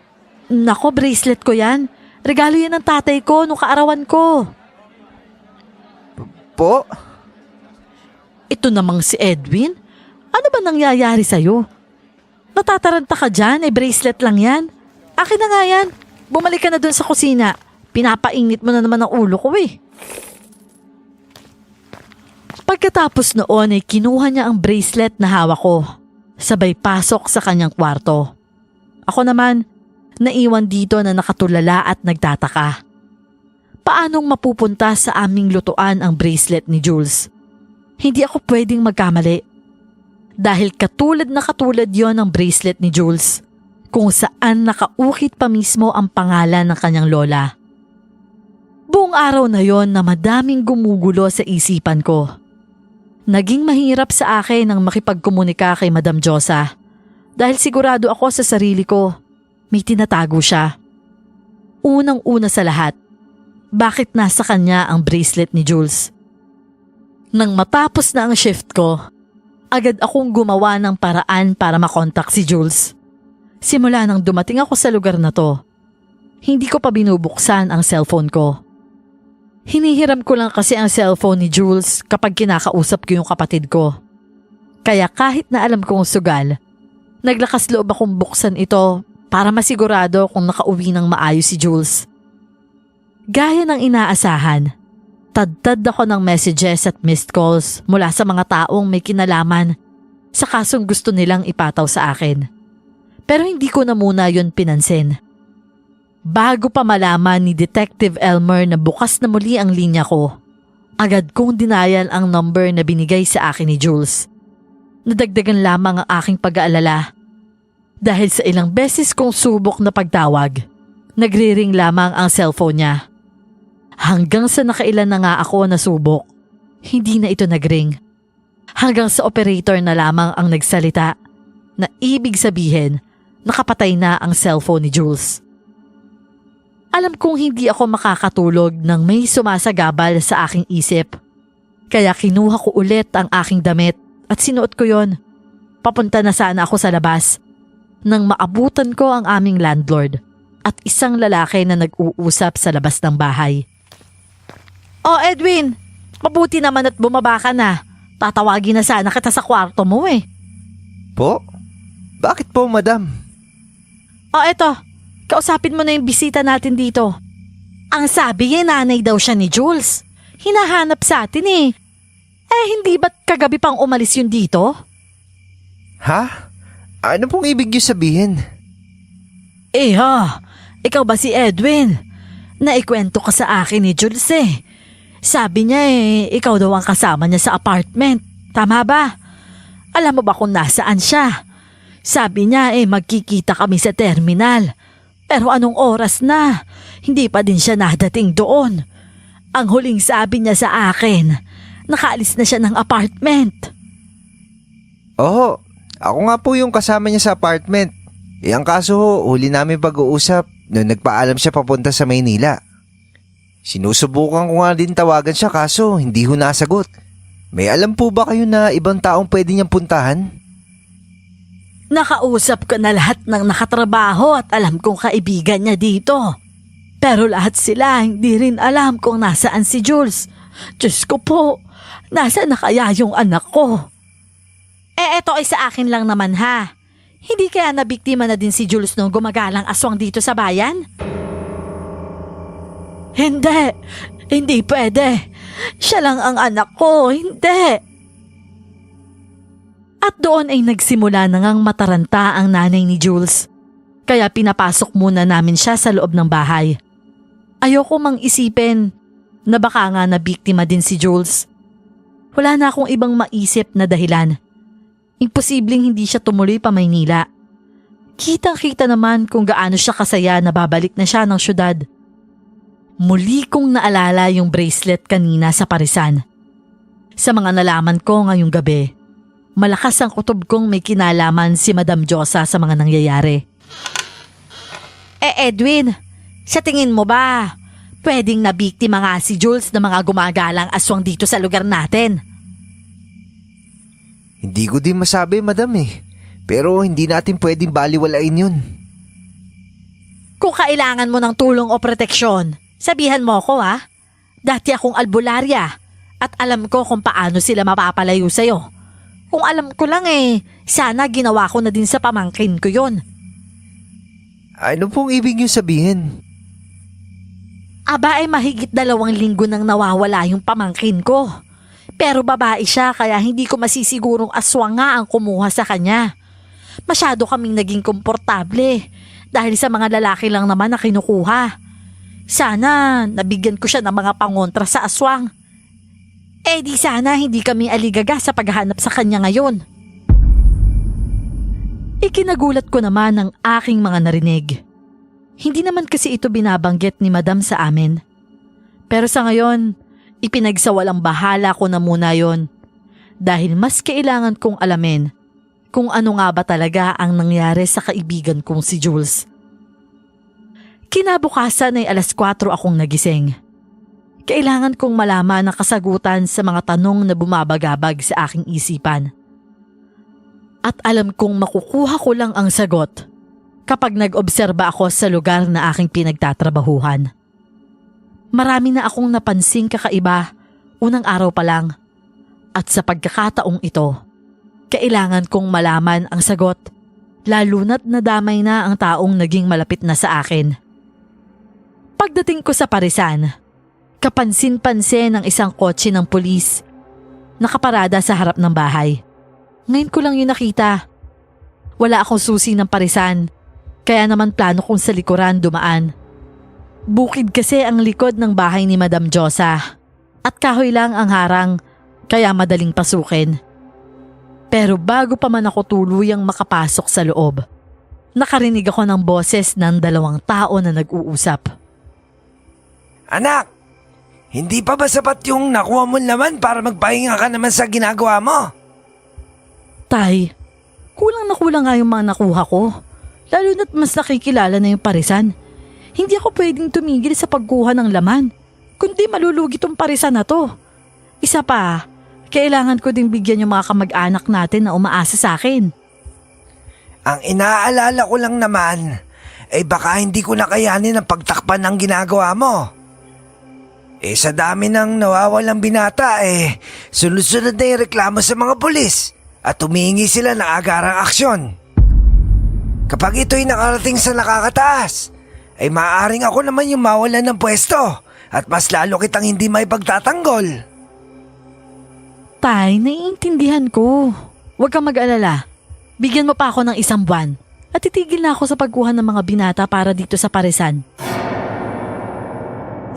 Nako, bracelet ko yan. Regalo yan ng tatay ko nung kaarawan ko. Po? Ito namang si Edwin? Ano ba nangyayari sa'yo? Natataranta ka dyan, bracelet lang yan. Akin na nga yan. Bumalik ka na dun sa kusina. Pinapainit mo na naman ang ulo ko eh. Pagkatapos noon ay kinuha niya ang bracelet na hawak ko. Sabay pasok sa kanyang kwarto. Ako naman, naiwan dito na nakatulala at nagtataka. Paanong mapupunta sa aming lutuan ang bracelet ni Jules? Hindi ako pwedeng magkamali. Dahil katulad yon ng bracelet ni Jules, kung saan nakaukit pa mismo ang pangalan ng kanyang lola. Buong araw na yon na madaming gumugulo sa isipan ko. Naging mahirap sa akin ang makipagkomunika kay Madam Josa dahil sigurado ako sa sarili ko, may tinatago siya. Unang-una sa lahat, bakit nasa kanya ang bracelet ni Jules? Nang matapos na ang shift ko, agad akong gumawa ng paraan para makontak si Jules. Simula nang dumating ako sa lugar na to, hindi ko pa binubuksan ang cellphone ko. Hinihiram ko lang kasi ang cellphone ni Jules kapag kinakausap ko yung kapatid ko. Kaya kahit na alam kong sugal, naglakas loob akong buksan ito para masigurado kung nakauwi ng maayos si Jules. Gaya ng inaasahan, tad ako ng messages at missed calls mula sa mga taong may kinalaman sa kasong gusto nilang ipataw sa akin. Pero hindi ko na muna yun pinansin. Bago pa malaman ni Detective Elmer na bukas na muli ang linya ko, agad kong denial ang number na binigay sa akin ni Jules. Nadagdagan lamang ang aking pag-aalala. Dahil sa ilang beses kong subok na pagtawag, nagre-ring lamang ang cellphone niya. Hanggang sa nakailan na nga ako nasubok, hindi na ito nagring. Hanggang sa operator na lamang ang nagsalita na ibig sabihin nakapatay na ang cellphone ni Jules. Alam kong hindi ako makakatulog nang may sumasagabal sa aking isip. Kaya kinuha ko ulit ang aking damit at sinuot ko yon. Papunta na sana ako sa labas nang maabutan ko ang aming landlord at isang lalaki na nag-uusap sa labas ng bahay. Oh Edwin, mabuti naman at bumaba ka na. Tatawagin na sana kita sa kwarto mo eh. Po? Bakit po, madam? Oh eto, kausapin mo na yung bisita natin dito. Ang sabi niya nanay daw siya ni Jules. Hinahanap sa atin eh. Hindi ba't kagabi pang umalis yun dito? Ha? Ano pong ibig niyo sabihin? Ikaw ba si Edwin? Naikwento ka sa akin ni Jules eh. Sabi niya ikaw daw ang kasama niya sa apartment. Tama ba? Alam mo ba kung nasaan siya? Sabi niya magkikita kami sa terminal. Pero anong oras na? Hindi pa din siya nadating doon. Ang huling sabi niya sa akin, nakaalis na siya ng apartment. Oo, ako nga po yung kasama niya sa apartment. Ang kaso huli namin pag-uusap nung nagpaalam siya papunta sa Maynila. Sinusubukan ko nga din tawagan siya kaso hindi ho nasagot. May alam po ba kayo na ibang taong pwede niyang puntahan? Nakausap ko na lahat ng nakatrabaho at alam kong kaibigan niya dito. Pero lahat sila hindi rin alam kung nasaan si Jules. Diyos ko po, nasaan na kaya yung anak ko? Eto ay sa akin lang naman ha. Hindi kaya nabiktima na din si Jules nung gumagalang aswang dito sa bayan? Hindi pwede. Siya lang ang anak ko, hindi. At doon ay nagsimula na ngang mataranta ang nanay ni Jules. Kaya pinapasok muna namin siya sa loob ng bahay. Ayoko mang isipin na baka nga nabiktima din si Jules. Wala na akong ibang maisip na dahilan. Imposibleng hindi siya tumuloy pa Maynila. Kitang-kita naman kung gaano siya kasaya na babalik na siya ng syudad. Muli kong naalala yung bracelet kanina sa parisan. Sa mga nalaman ko ngayong gabi, malakas ang kutob kong may kinalaman si Madam Josa sa mga nangyayari. Edwin, sa tingin mo ba, pwedeng nabiktima nga si Jules ng mga gumagalang aswang dito sa lugar natin? Hindi ko din masabi, madam eh. Pero hindi natin pwedeng baliwalain yun. Kung kailangan mo ng tulong o proteksyon, sabihan mo ko ha. Dati akong albularya at alam ko kung paano sila mapapalayo sa'yo. Kung alam ko lang sana ginawa ko na din sa pamangkin ko yon. Ano pong ibig niyo sabihin? Aba mahigit 2 linggo nang nawawala yung pamangkin ko. Pero babae siya kaya hindi ko masisigurong aswang nga ang kumuha sa kanya. Masyado kaming naging komportable dahil sa mga lalaki lang naman na kinukuha. Sana nabigyan ko siya ng mga pangontra sa aswang. Di sana hindi kami aligaga sa paghahanap sa kanya ngayon. Ikinagulat ko naman ang aking mga narinig. Hindi naman kasi ito binabanggit ni Madam sa amin. Pero sa ngayon, ipinagsawalang bahala ko na muna yon dahil mas kailangan kong alamin kung ano nga ba talaga ang nangyari sa kaibigan kong si Jules. Kinabukasan ay 4:00 akong nagising. Kailangan kong malaman ang kasagutan sa mga tanong na bumabagabag sa aking isipan. At alam kong makukuha ko lang ang sagot kapag nag-obserba ako sa lugar na aking pinagtatrabahuhan. Marami na akong napansing kakaiba unang araw pa lang. At sa pagkakataong ito, kailangan kong malaman ang sagot lalo na't nadamay na ang taong naging malapit na sa akin. Pagdating ko sa parisan, kapansin-pansin ang isang kotse ng pulis nakaparada sa harap ng bahay. Ngayon ko lang yun nakita. Wala akong susi ng parisan, kaya naman plano kong sa likuran dumaan. Bukid kasi ang likod ng bahay ni Madam Josa at kahoy lang ang harang kaya madaling pasukin. Pero bago pa man ako tuluyang makapasok sa loob, nakarinig ako ng boses ng 2 tao na nag-uusap. Anak, hindi pa ba sapat yung nakuha mo naman para magpahinga ka naman sa ginagawa mo? Tay, kulang na kulang nga yung mga nakuha ko. Lalo na't mas nakikilala na yung parisan. Hindi ako pwedeng tumigil sa pagkuha ng laman, kundi malulugi tong parisan na to. Isa pa, kailangan ko ding bigyan yung mga kamag-anak natin na umaasa sa akin. Ang inaalala ko lang naman, baka hindi ko nakayanin ang pagtakpan ng ginagawa mo. Sa dami ng nawawalang binata, sunod-sunod na yung reklamo sa mga pulis at humihingi sila ng agarang aksyon. Kapag ito'y nakarating sa nakakataas, maaaring ako naman yung mawalan ng pwesto at mas lalo kitang hindi may pagtatanggol. Tay, naiintindihan ko. Huwag kang mag-alala. Bigyan mo pa ako ng 1 buwan at titigil na ako sa pagkuha ng mga binata para dito sa parisan.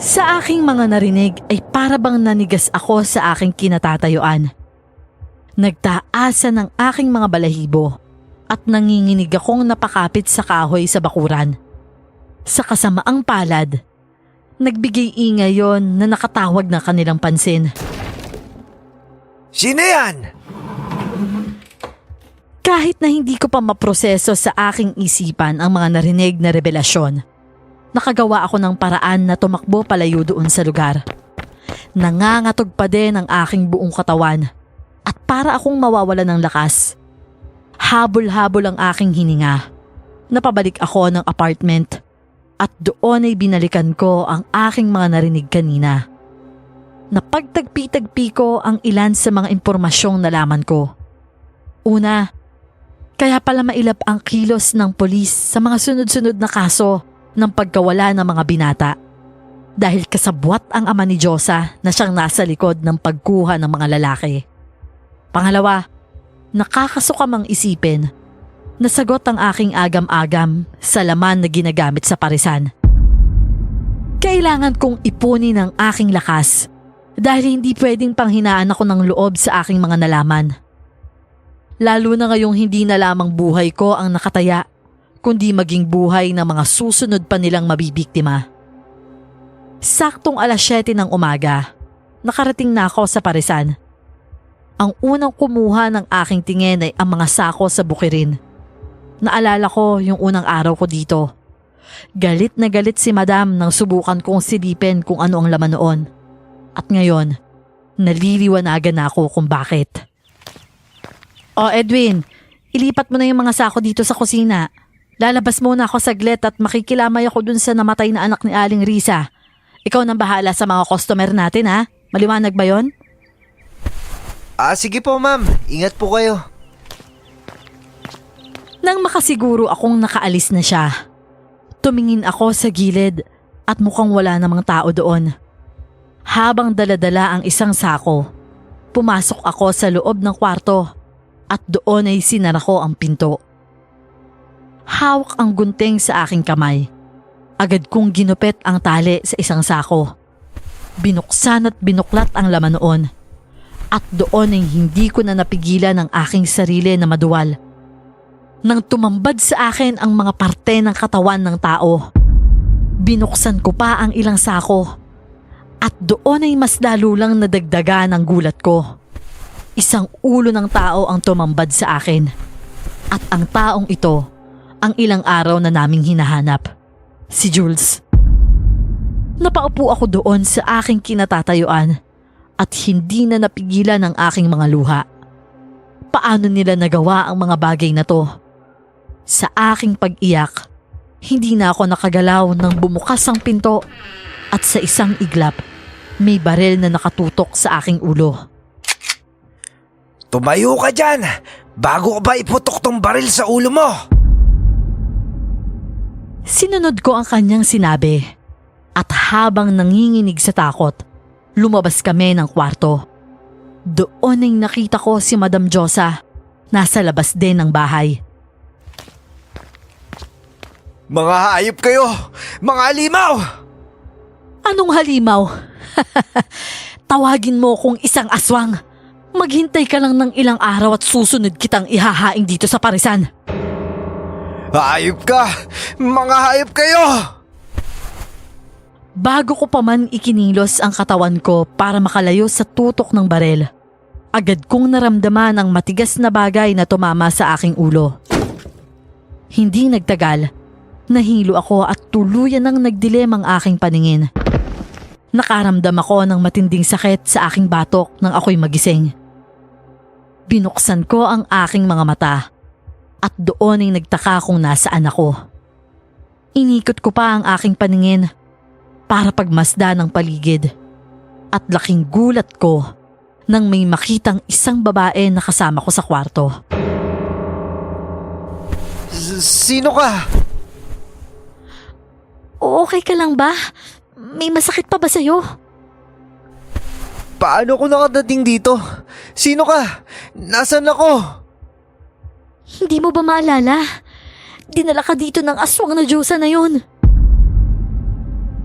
Sa aking mga narinig ay para bang nanigas ako sa aking kinatatayuan. Nagtaasan ng aking mga balahibo at nanginginig akong napakapit sa kahoy sa bakuran. Sa kasamaang palad, nagbigay ingay yon na nakatawag na kanilang pansin. Sino yan? Kahit na hindi ko pa maproseso sa aking isipan ang mga narinig na revelasyon, nakagawa ako ng paraan na tumakbo palayo doon sa lugar. Nangangatog pa din ang aking buong katawan at para akong mawawala ng lakas. Habol-habol ang aking hininga. Napabalik ako ng apartment at doon ay binalikan ko ang aking mga narinig kanina. Napagtagpi-tagpi ko ang ilan sa mga impormasyong nalaman ko. Una, kaya pala mailap ang kilos ng polis sa mga sunod-sunod na kaso ng pagkawala ng mga binata. Dahil kasabwat ang ama ni Diyosa na siyang nasa likod ng pagkuha ng mga lalaki. Pangalawa, nakakasukamang isipin na sagot ang aking agam-agam sa laman na ginagamit sa parisan. Kailangan kong ipunin ang aking lakas dahil hindi pwedeng panghinaan ako ng loob sa aking mga nalaman. Lalo na ngayong hindi na lamang buhay ko ang nakataya, kundi maging buhay ng mga susunod pa nilang mabibiktima. Saktong 7:00 ng umaga, nakarating na ako sa parisan. Ang unang kumuha ng aking tingin ay ang mga sako sa bukirin. Naalala ko yung unang araw ko dito. Galit na galit si Madam nang subukan kong silipin kung ano ang laman noon. At ngayon, naliliwanagan na ako kung bakit. O Edwin, ilipat mo na yung mga sako dito sa kusina. Lalabas muna ako saglit at makikilamay ako dun sa namatay na anak ni Aling Risa. Ikaw nang bahala sa mga customer natin ha? Maliwanag ba yon? Sige po ma'am, ingat po kayo. Nang makasiguro akong nakaalis na siya, tumingin ako sa gilid at mukhang wala namang tao doon. Habang daladala ang isang sako, pumasok ako sa loob ng kwarto at doon ay sinara ko ang pinto. Hawak ang gunting sa aking kamay. Agad kong ginupit ang tali sa isang sako. Binuksan at binuklat ang laman noon. At doon ay hindi ko na napigilan ang aking sarili na maduwal. Nang tumambad sa akin ang mga parte ng katawan ng tao, binuksan ko pa ang ilang sako. At doon ay mas lalo lang nadagdagan ang gulat ko. Isang ulo ng tao ang tumambad sa akin. At ang taong ito, ang ilang araw na naming hinahanap. Si Jules. Napaupo ako doon sa aking kinatatayuan at hindi na napigilan ang aking mga luha. Paano nila nagawa ang mga bagay na to? Sa aking pag-iyak, hindi na ako nakagalaw nang bumukas ang pinto at sa isang iglap, may baril na nakatutok sa aking ulo. Tumayo ka dyan! Bago ko ba iputok tong baril sa ulo mo? Sinunod ko ang kanyang sinabi at habang nanginginig sa takot, lumabas kami ng kwarto. Doon ay nakita ko si Madam Diyosa, nasa labas din ng bahay. Mga hayop kayo! Mga halimaw! Anong halimaw? Tawagin mo kung isang aswang. Maghintay ka lang ng ilang araw at susunod kitang ihahaing dito sa parisan. Hayop ka! Mga hayop kayo! Bago ko pa man ikinilos ang katawan ko para makalayo sa tutok ng barel, agad kong naramdaman ang matigas na bagay na tumama sa aking ulo. Hindi nagtagal, nahilo ako at tuluyan nang nagdilim ang aking paningin. Nakaramdam ako ng matinding sakit sa aking batok nang ako'y magising. Binuksan ko ang aking mga mata at doon ay nagtaka kung nasaan ako. Inikot ko pa ang aking paningin para pagmasdan ng paligid at laking gulat ko nang may makitang isang babae na kasama ko sa kwarto. Sino ka? Okay ka lang ba? May masakit pa ba sa'yo? Paano ko nakadating dito? Sino ka? Nasaan ako? Hindi mo ba maalala? Dinala ka dito ng aswang na Diyosa na yun.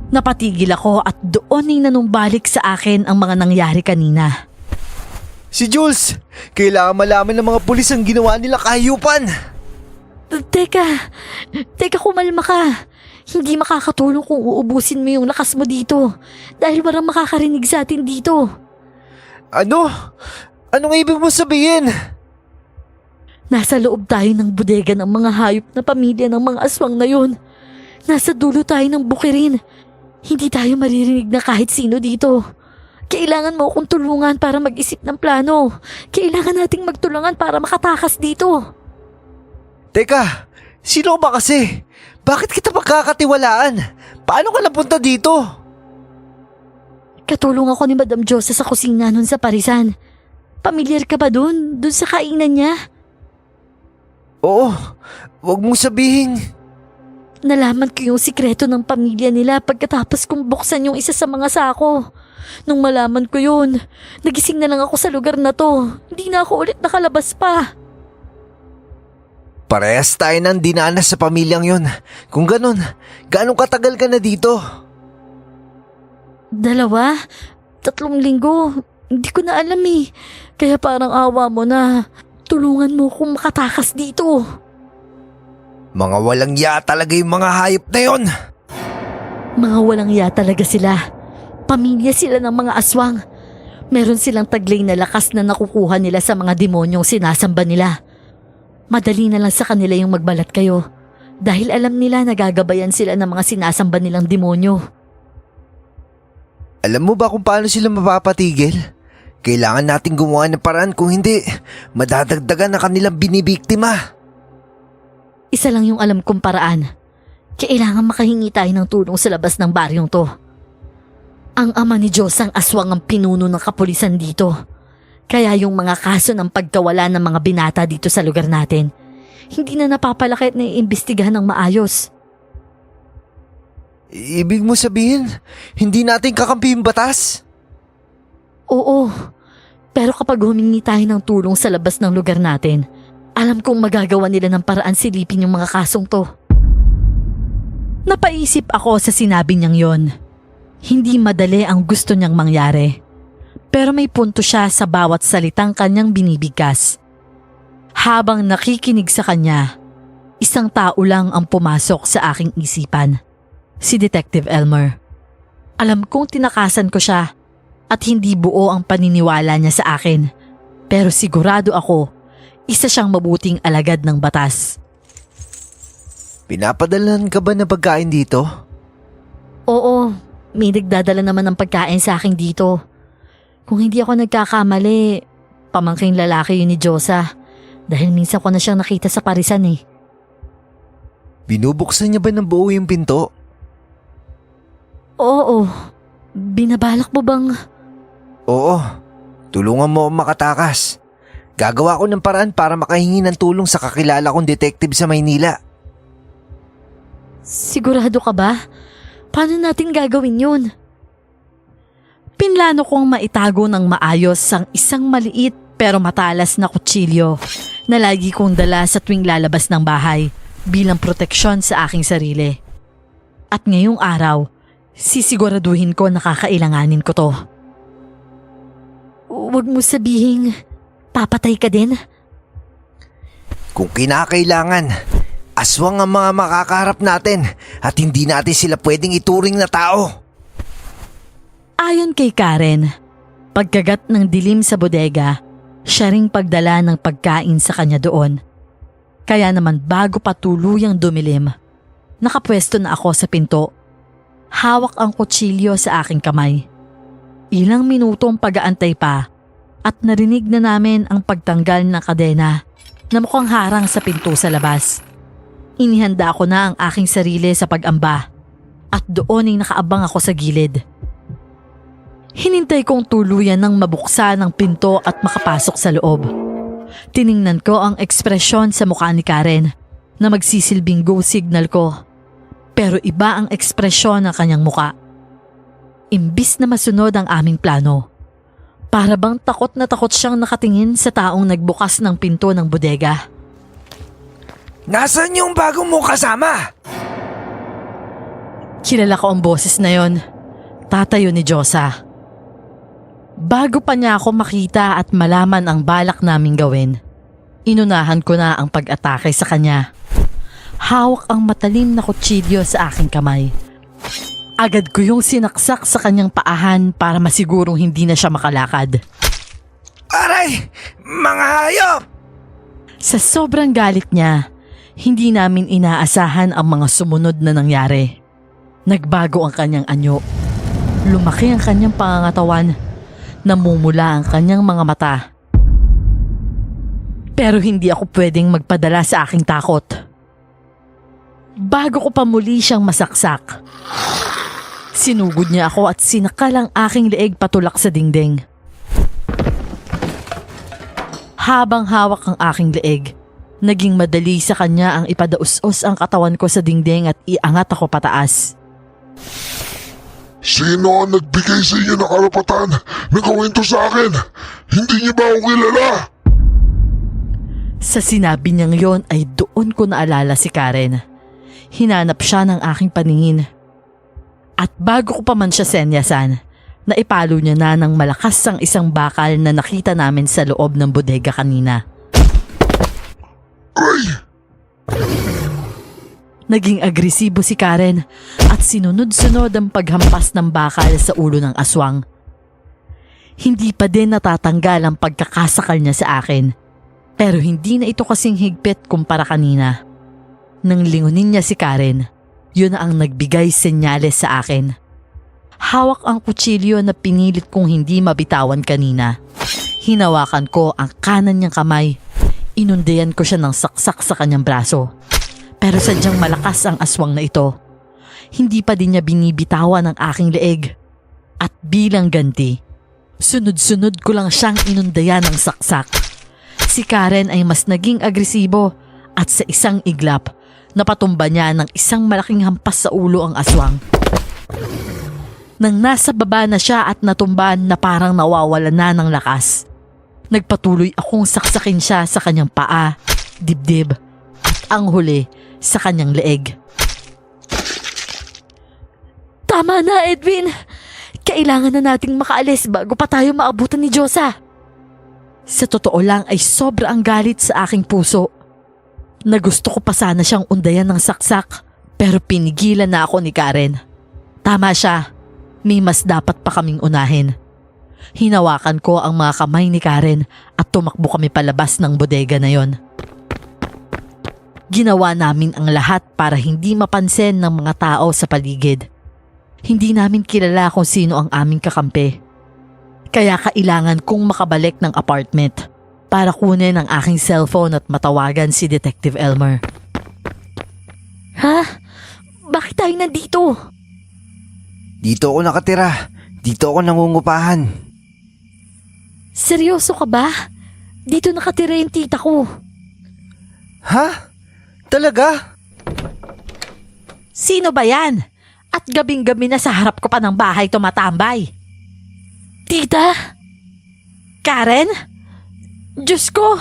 Napatigil ako at doon ay nanumbalik sa akin ang mga nangyari kanina. Si Jules! Kailangan malaman ng mga pulis ang ginawa nila kahayupan! Teka kumalma ka. Hindi makakatulong kung uubusin mo yung lakas mo dito dahil walang makakarinig sa atin dito. Ano? Anong ibig mo sabihin? Nasa loob tayo ng bodega ng mga hayop na pamilya ng mga aswang na yun. Nasa dulo tayo ng bukirin. Hindi tayo maririnig na kahit sino dito. Kailangan mo akong tulungan para mag-isip ng plano. Kailangan nating magtulungan para makatakas dito. Teka, sino ba kasi? Bakit kita pagkakatiwalaan? Paano ka napunta dito? Katulong ako ni Madam Josa sa kusina nun sa Parisan. Pamilyar ka ba dun? Dun sa kainan niya? Oo, wag mong sabihin. Nalaman ko yung sikreto ng pamilya nila pagkatapos kong buksan yung isa sa mga sako. Nung malaman ko yun, nagising na lang ako sa lugar na to. Hindi na ako ulit nakalabas pa. Parehas tayo nang dinanas sa pamilyang yun. Kung ganun, gaano katagal ka na dito? 2, 3 linggo. Hindi ko na alam eh. Kaya parang awa mo na. Tulungan mo kung makatakas dito. Mga walang ya talaga yung mga hayop na yon. Mga walang iya talaga sila. Pamilya sila ng mga aswang. Meron silang taglay na lakas na nakukuha nila sa mga demonyong sinasamba nila. Madali na lang sa kanila yung magbalat kayo. Dahil alam nila nagagabayan sila ng mga sinasamba nilang demonyo. Alam mo ba kung paano sila mapapatigil? Kailangan nating gumawa ng paraan, kung hindi, madadagdagan na kanilang binibiktima. Isa lang yung alam kong paraan. Kailangan makahingi tayo ng tulong sa labas ng baryong to. Ang ama ni Diyos ang aswang ang pinuno ng kapulisan dito. Kaya yung mga kaso ng pagkawala ng mga binata dito sa lugar natin, hindi na napapalaki at naiimbestigahan ng maayos. Ibig mo sabihin, hindi natin kakampi yung batas? Oo, pero kapag humingi tayo ng tulong sa labas ng lugar natin, alam kong magagawa nila ng paraan silipin yung mga kasong to. Napaisip ako sa sinabi niyang yon. Hindi madali ang gusto niyang mangyari. Pero may punto siya sa bawat salitang kanyang binibigkas. Habang nakikinig sa kanya, isang tao lang ang pumasok sa aking isipan. Si Detective Elmer. Alam kong tinakasan ko siya at hindi buo ang paniniwala niya sa akin. Pero sigurado ako, isa siyang mabuting alagad ng batas. Pinapadalan ka ba ng pagkain dito? Oo, may nagdadala naman ng pagkain sa akin dito. Kung hindi ako nagkakamali, pamangking lalaki yun ni Josa. Dahil minsan ko na siyang nakita sa Parisan eh. Binubuksan niya ba ng buo yung pinto? Oo, binabalak mo bang... Oo, tulungan mo akong makatakas. Gagawa ko ng paraan para makahingi ng tulong sa kakilala kong detective sa Maynila. Sigurado ka ba? Paano natin gagawin yun? Pinlano kong maitago ng maayos ang isang maliit pero matalas na kutsilyo na lagi kong dala sa tuwing lalabas ng bahay bilang proteksyon sa aking sarili. At ngayong araw, sisiguraduhin ko na kakailanganin ko to. Huwag mo sabihing papatay ka din? Kung kinakailangan, aswang ang mga makakaharap natin at hindi natin sila pwedeng ituring na tao. Ayon kay Karen, pagkagat ng dilim sa bodega, siya ring pagdala ng pagkain sa kanya doon. Kaya naman bago pa tuluyang dumilim, nakapwesto na ako sa pinto. Hawak ang kutsilyo sa aking kamay. Ilang minutong pag-aantay pa at narinig na namin ang pagtanggal ng kadena na mukhang harang sa pinto sa labas. Inihanda ko na ang aking sarili sa pag-amba at doon ay nakaabang ako sa gilid. Hinintay kong tuluyan ng mabuksan ang pinto at makapasok sa loob. Tiningnan ko ang ekspresyon sa mukha ni Karen na magsisilbing go signal ko. Pero iba ang ekspresyon ng kanyang mukha. Imbis na masunod ang aming plano, para bang takot na takot siyang nakatingin sa taong nagbukas ng pinto ng bodega. Nasaan yung bagong mo kasama? Kilala ko ang boses na yon. Tatayo ni Josa. Bago pa niya ako makita at malaman ang balak naming gawin, inunahan ko na ang pag-atake sa kanya. Hawak ang matalim na kutsilyo sa aking kamay. Agad ko yung sinaksak sa kanyang paahan para masigurong hindi na siya makalakad. Aray! Mga hayop! Sa sobrang galit niya, hindi namin inaasahan ang mga sumunod na nangyari. Nagbago ang kanyang anyo. Lumaki ang kanyang pangangatawan. Namumula ang kanyang mga mata. Pero hindi ako pwedeng magpadala sa aking takot. Bago ko pa muli siyang masaksak, sinugod niya ako at sinakal ang aking leeg patulak sa dingding. Habang hawak ang aking leeg, naging madali sa kanya ang ipadaus-os ang katawan ko sa dingding at iangat ako pataas. Sino ang nagbigay sa inyo ng karapatan na gawin to sa akin? Hindi niyo ba ako kilala? Sa sinabi niyang yon ay doon ko naalala si Karen. Hinanap siya ng aking paningin. At bago ko pa man siya senyasan, naipalo niya na ng malakas ang isang bakal na nakita namin sa loob ng bodega kanina. Ay! Naging agresibo si Karen at sinunod-sunod ang paghampas ng bakal sa ulo ng aswang. Hindi pa din natatanggal ang pagkakasakal niya sa akin. Pero hindi na ito kasing higpit kumpara kanina. Nang lingunin niya si Karen, yun na ang nagbigay senyales sa akin. Hawak ang kutsilyo na pinilit kong hindi mabitawan kanina. Hinawakan ko ang kanan niyang kamay. Inundayan ko siya ng saksak sa kanyang braso. Pero sadyang malakas ang aswang na ito. Hindi pa din niya binibitawan ang aking leeg. At bilang ganti, sunod-sunod ko lang siyang inundayan ng saksak. Si Karen ay mas naging agresibo at sa isang iglap, napatumba niya ng isang malaking hampas sa ulo ang aswang. Nang nasa baba na siya at natumba na parang nawawala na ng lakas, nagpatuloy akong saksakin siya sa kanyang paa, dibdib at ang huli sa kanyang leeg. Tama na, Edwin! Kailangan na nating makaalis bago pa tayo maabutan ni Diyosa. Sa totoo lang ay sobrang galit sa aking puso. Na gusto ko pa sana siyang undayan ng saksak pero pinigilan na ako ni Karen. Tama siya, may mas dapat pa kaming unahin. Hinawakan ko ang mga kamay ni Karen at tumakbo kami palabas ng bodega na yon. Ginawa namin ang lahat para hindi mapansin ng mga tao sa paligid. Hindi namin kilala kung sino ang aming kakampi. Kaya kailangan kong makabalik ng apartment para kunin ang aking cellphone at matawagan si Detective Elmer. Ha? Bakit tayo nandito? Dito ako nakatira. Dito ako nangungupahan. Seryoso ka ba? Dito nakatira yung tita ko. Ha? Talaga? Sino ba yan? At gabing-gabi na sa harap ko pa ng bahay tumatambay. Tita? Karen? Diyos ko,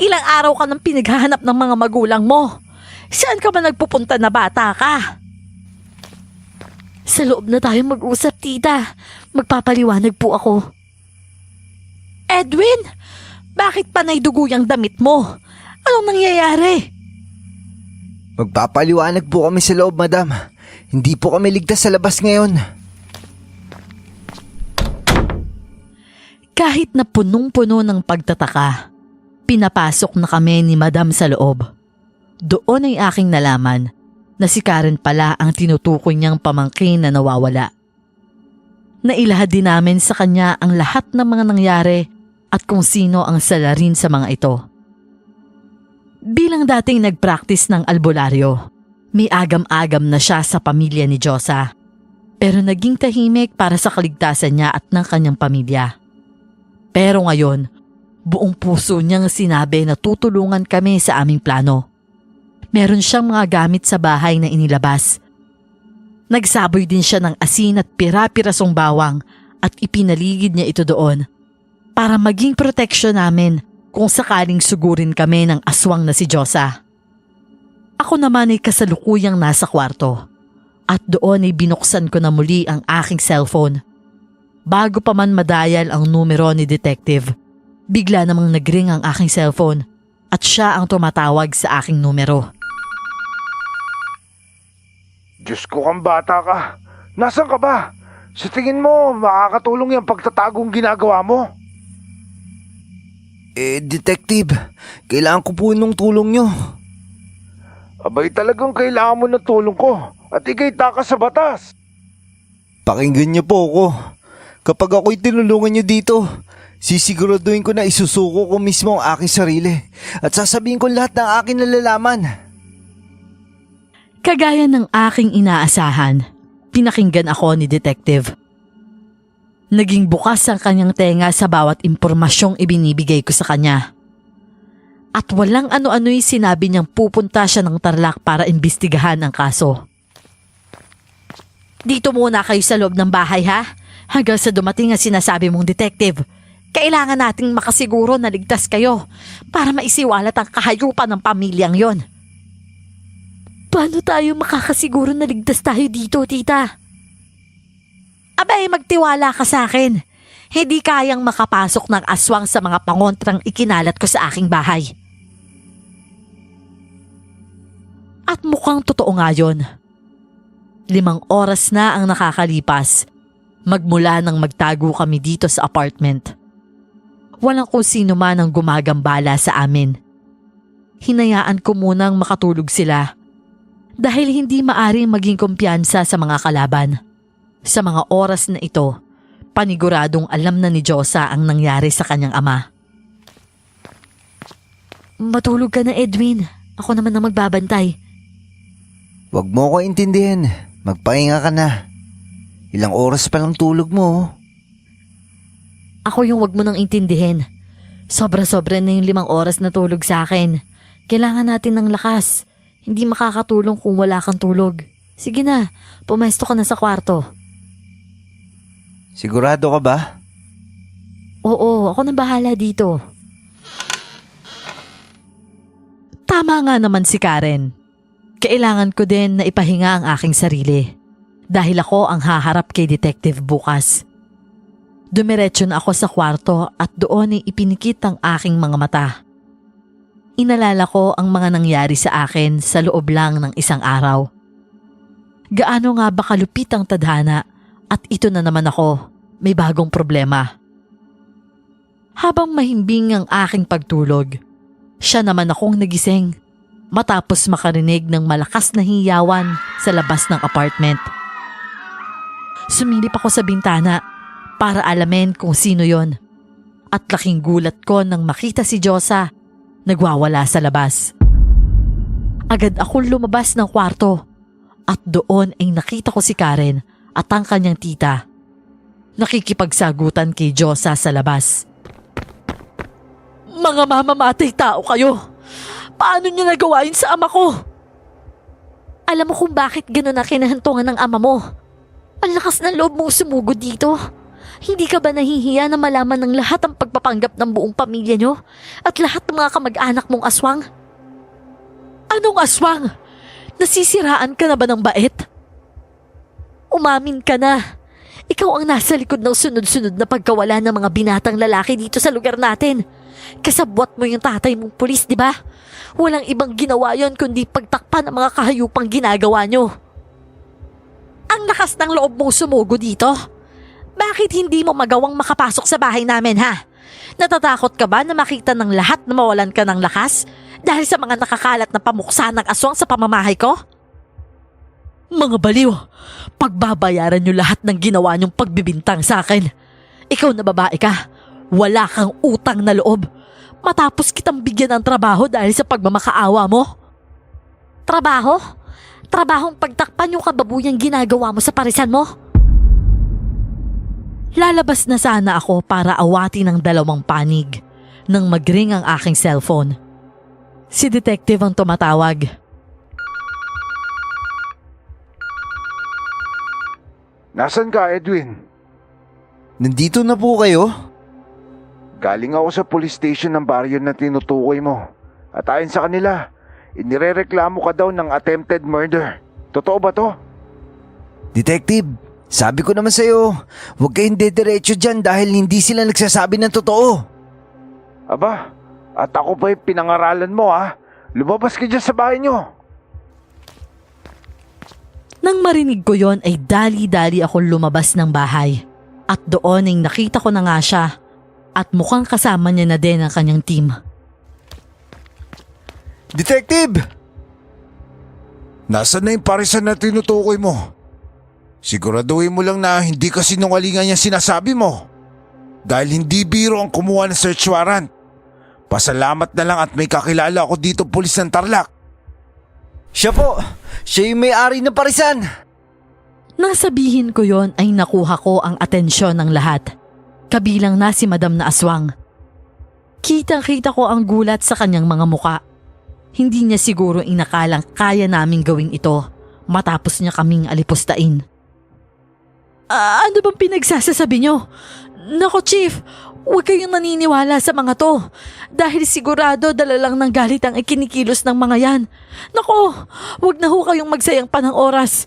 ilang araw ka nang pinaghahanap ng mga magulang mo. Saan ka ba nagpupunta na bata ka? Sa loob na tayo mag-usap, tita. Magpapaliwanag po ako. Edwin, bakit panay dugo yung damit mo? Anong nangyayari? Magpapaliwanag po kami sa loob, madam. Hindi po kami ligtas sa labas ngayon. Kahit na punong-puno ng pagtataka, pinapasok na kami ni Madam sa loob. Doon ay aking nalaman na si Karen pala ang tinutukoy niyang pamangkin na nawawala. Nailahad din namin sa kanya ang lahat ng mga nangyari at kung sino ang salarin sa mga ito. Bilang dating nag-practice ng albularyo, may agam-agam na siya sa pamilya ni Diyosa. Pero naging tahimik para sa kaligtasan niya at ng kanyang pamilya. Pero ngayon, buong puso niyang sinabi na tutulungan kami sa aming plano. Meron siyang mga gamit sa bahay na inilabas. Nagsaboy din siya ng asin at pira-pirasong bawang at ipinaligid niya ito doon para maging proteksyon namin kung sakaling sugurin kami ng aswang na si Diyosa. Ako naman ay kasalukuyang nasa kwarto at doon ay binuksan ko na muli ang aking cellphone. Bago pa man madayal ang numero ni Detective, bigla namang nagring ang aking cellphone at siya ang tumatawag sa aking numero. Diyos ko kang bata ka. Nasaan ka ba? Sa tingin mo, makakatulong yung pagtatagong ginagawa mo? Detective, kailangan ko po nung tulong nyo. Abay talagang kailangan mo ng tulong ko at ikay takas sa batas. Pakinggan niyo po ako. Kapag ako'y tinulungan niyo dito, Sisiguraduhin ko na isusuko ko mismo ang aking sarili at sasabihin ko lahat ng aking nalalaman. Kagaya ng aking inaasahan, pinakinggan ako ni Detective. Naging bukas ang kanyang tenga sa bawat impormasyong ibinibigay ko sa kanya. At walang ano-ano'y sinabi niyang pupunta siya ng Tarlac para imbestigahan ang kaso. Dito muna kayo sa loob ng bahay ha, hanggang sa dumating ang sinasabi mong detective. Kailangan nating makasiguro na ligtas kayo para maisiwalat ang kahayupan ng pamilyang yon. Paano tayo makakasiguro na ligtas tayo dito, tita? Abay, magtiwala ka sa akin. Hindi kayang makapasok ng aswang sa mga pangontrang ikinalat ko sa aking bahay. At mukhang totoo nga yun. 5 oras na ang nakakalipas magmula nang magtago kami dito sa apartment. Walang kung sino man ang gumagambala sa amin. Hinayaan ko munang makatulog sila dahil hindi maaring maging kumpiyansa sa mga kalaban. Sa mga oras na ito, paniguradong alam na ni Josa ang nangyari sa kanyang ama. Matulog ka na, Edwin. Ako naman ang magbabantay. Huwag mo ko intindihin. Magpahinga ka na. Ilang oras pa lang tulog mo. Ako yung wag mo nang intindihin. Sobra-sobra na yung 5 oras na tulog sa akin. Kailangan natin ng lakas. Hindi makakatulong kung wala kang tulog. Sige na, pumesto ka na sa kwarto. Sigurado ka ba? Oo, ako na bahala dito. Tama nga naman si Karen. Kailangan ko din na ipahinga ang aking sarili. Dahil ako ang haharap kay Detective bukas. Dumiretso na ako sa kwarto at doon ay ipinikit ang aking mga mata. Inalala ko ang mga nangyari sa akin sa loob lang ng 1 araw. Gaano nga ba kalupit ang tadhana at ito na naman ako, may bagong problema. Habang mahimbing ang aking pagtulog, siya naman akong nagising matapos makarinig ng malakas na hiyawan sa labas ng apartment. Sumilip ako sa bintana para alamin kung sino yon. At laking gulat ko nang makita si Josa nagwawala sa labas. Agad akong lumabas ng kwarto at doon ay nakita ko si Karen at ang kanyang tita. Nakikipagsagutan kay Josa sa labas. Mga mamamatay tao kayo! Paano niyo nagawa yun sa ama ko? Alam mo kung bakit gano'n na kinahantungan ng ama mo? Ang lakas ng loob mong sumugod dito. Hindi ka ba nahihiya na malaman ng lahat ang pagpapanggap ng buong pamilya nyo at lahat ng mga kamag-anak mong aswang? Anong aswang? Nasisiraan ka na ba ng bait? Umamin ka na. Ikaw ang nasa likod ng sunod-sunod na pagkawala ng mga binatang lalaki dito sa lugar natin. Kasabwat mo yung tatay mong pulis, di ba? Walang ibang ginawa yon kundi pagtakpan ang mga kahayupang ginagawa nyo. Ang lakas ng loob mong sumugo dito. Bakit hindi mo magawang makapasok sa bahay namin, ha? Natatakot ka ba na makita ng lahat na mawalan ka ng lakas dahil sa mga nakakalat na pamuksa ng aswang sa pamamahay ko? Mga baliw, pagbabayaran nyo lahat ng ginawa nyong pagbibintang sa akin. Ikaw na babae ka, wala kang utang na loob. Matapos kitang bigyan ng trabaho dahil sa pagmamakaawa mo. Trabaho? Trabahong pagtakpan yung kababuyang ginagawa mo sa parisan mo? Lalabas na sana ako para awatin ng 2 panig nang mag-ring ang aking cellphone. Si detective ang tumatawag. Nasaan ka, Edwin? Nandito na po kayo? Galing ako sa police station ng baryo na tinutukoy mo. At ayon sa kanila, inirereklamo ka daw ng attempted murder. Totoo ba to? Detective, sabi ko naman sa'yo, huwag kayong dediretso dyan dahil hindi sila nagsasabi ng totoo. Aba, at ako pa yung pinangaralan mo ha. Lumabas ka dyan sa bahay nyo. Nang marinig ko yon ay dali-dali ako lumabas ng bahay. At doon ay nakita ko na nga siya at mukhang kasama niya na din ang kanyang team. Detective! Nasaan na yung parisan na tinutukoy mo? Siguraduhin mo lang na hindi ka sinungalingan yung sinasabi mo. dahil hindi biro ang kumuha ng search warrant. Pasalamat na lang at may kakilala ako dito pulis ng Tarlac. Siya po, siya yung may-ari ng parisan. Nang sabihin ko yon ay nakuha ko ang atensyon ng lahat. Kabilang na si Madam na Aswang. Kitang-kita ko ang gulat sa kanyang mga muka. Hindi niya siguro inakalang kaya naming gawin ito matapos niya kaming alipustain. Ano bang pinagsasasabi niyo? Nako Chief, huwag kayong naniniwala sa mga to. Dahil sigurado dala lang ng galit ang ikinikilos ng mga yan. Nako, huwag na ho kayong magsayang pa ng oras.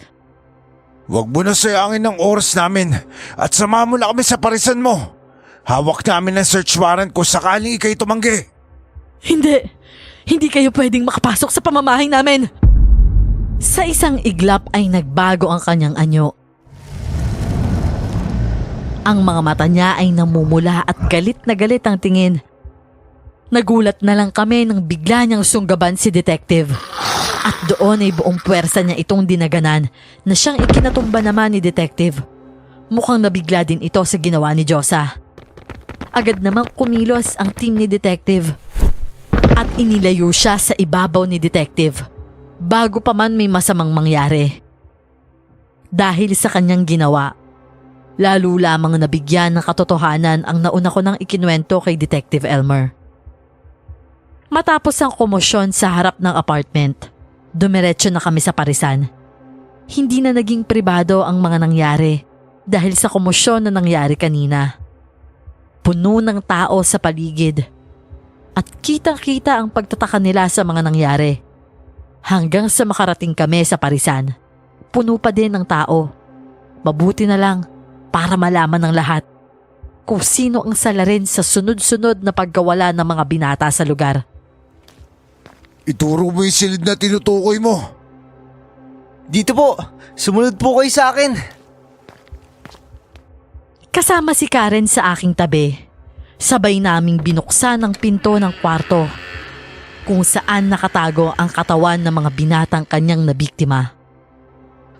Huwag mo na sayangin ang oras namin at samahan mo na kami sa parisan mo. Hawak namin ang search warrant kung sakaling ikay tumanggi. Hindi kayo pwedeng makapasok sa pamamahay namin. Sa isang iglap ay nagbago ang kanyang anyo. Ang mga mata niya ay namumula at galit na galit ang tingin. Nagulat na lang kami nang bigla niyang sunggaban si Detective. At doon ay buong puwersa niya itong dinaganan na siyang ikinatumba naman ni Detective. Mukhang nabigla din ito sa ginawa ni Josa. Agad namang kumilos ang team ni Detective at inilayo siya sa ibabaw ni Detective bago pa man may masamang mangyari. Dahil sa kanyang ginawa, lalo lamang nabigyan ng katotohanan ang nauna ko nang ikinuwento kay Detective Elmer. Matapos ang komosyon sa harap ng apartment, dumiretso na kami sa parisan. Hindi na naging pribado ang mga nangyari dahil sa komosyon na nangyari kanina. Puno ng tao sa paligid at kitang-kita ang pagtataka nila sa mga nangyari. Hanggang sa makarating kami sa parisan, puno pa din ng tao. Mabuti na lang para malaman ng lahat kung sino ang salarin sa sunod-sunod na pagkawala ng mga binata sa lugar. Ituro mo yung silid na tinutukoy mo. Dito po, sumunod po kayo sa akin. Kasama si Karen sa aking tabi. Sabay naming binuksan ang pinto ng kwarto kung saan nakatago ang katawan ng mga binatang kanyang nabiktima.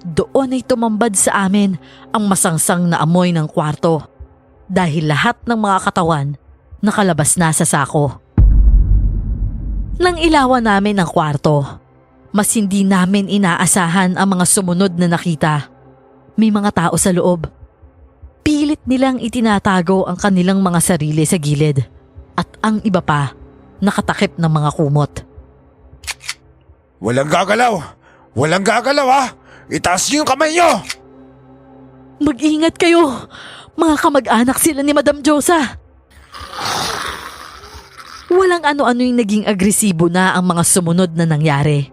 Doon ay tumambad sa amin ang masangsang na amoy ng kwarto dahil lahat ng mga katawan nakalabas na sa sako. Nang ilawan namin ang kwarto, mas hindi namin inaasahan ang mga sumunod na nakita. May mga tao sa loob. Pilit nilang itinatago ang kanilang mga sarili sa gilid at ang iba pa nakatakip ng mga kumot. Walang gagalaw! Walang gagalaw ha! Itaas niyo yung kamay niyo! Mag-ingat kayo! Mga kamag-anak sila ni Madam Josa! Walang ano-ano yung naging agresibo na ang mga sumunod na nangyari.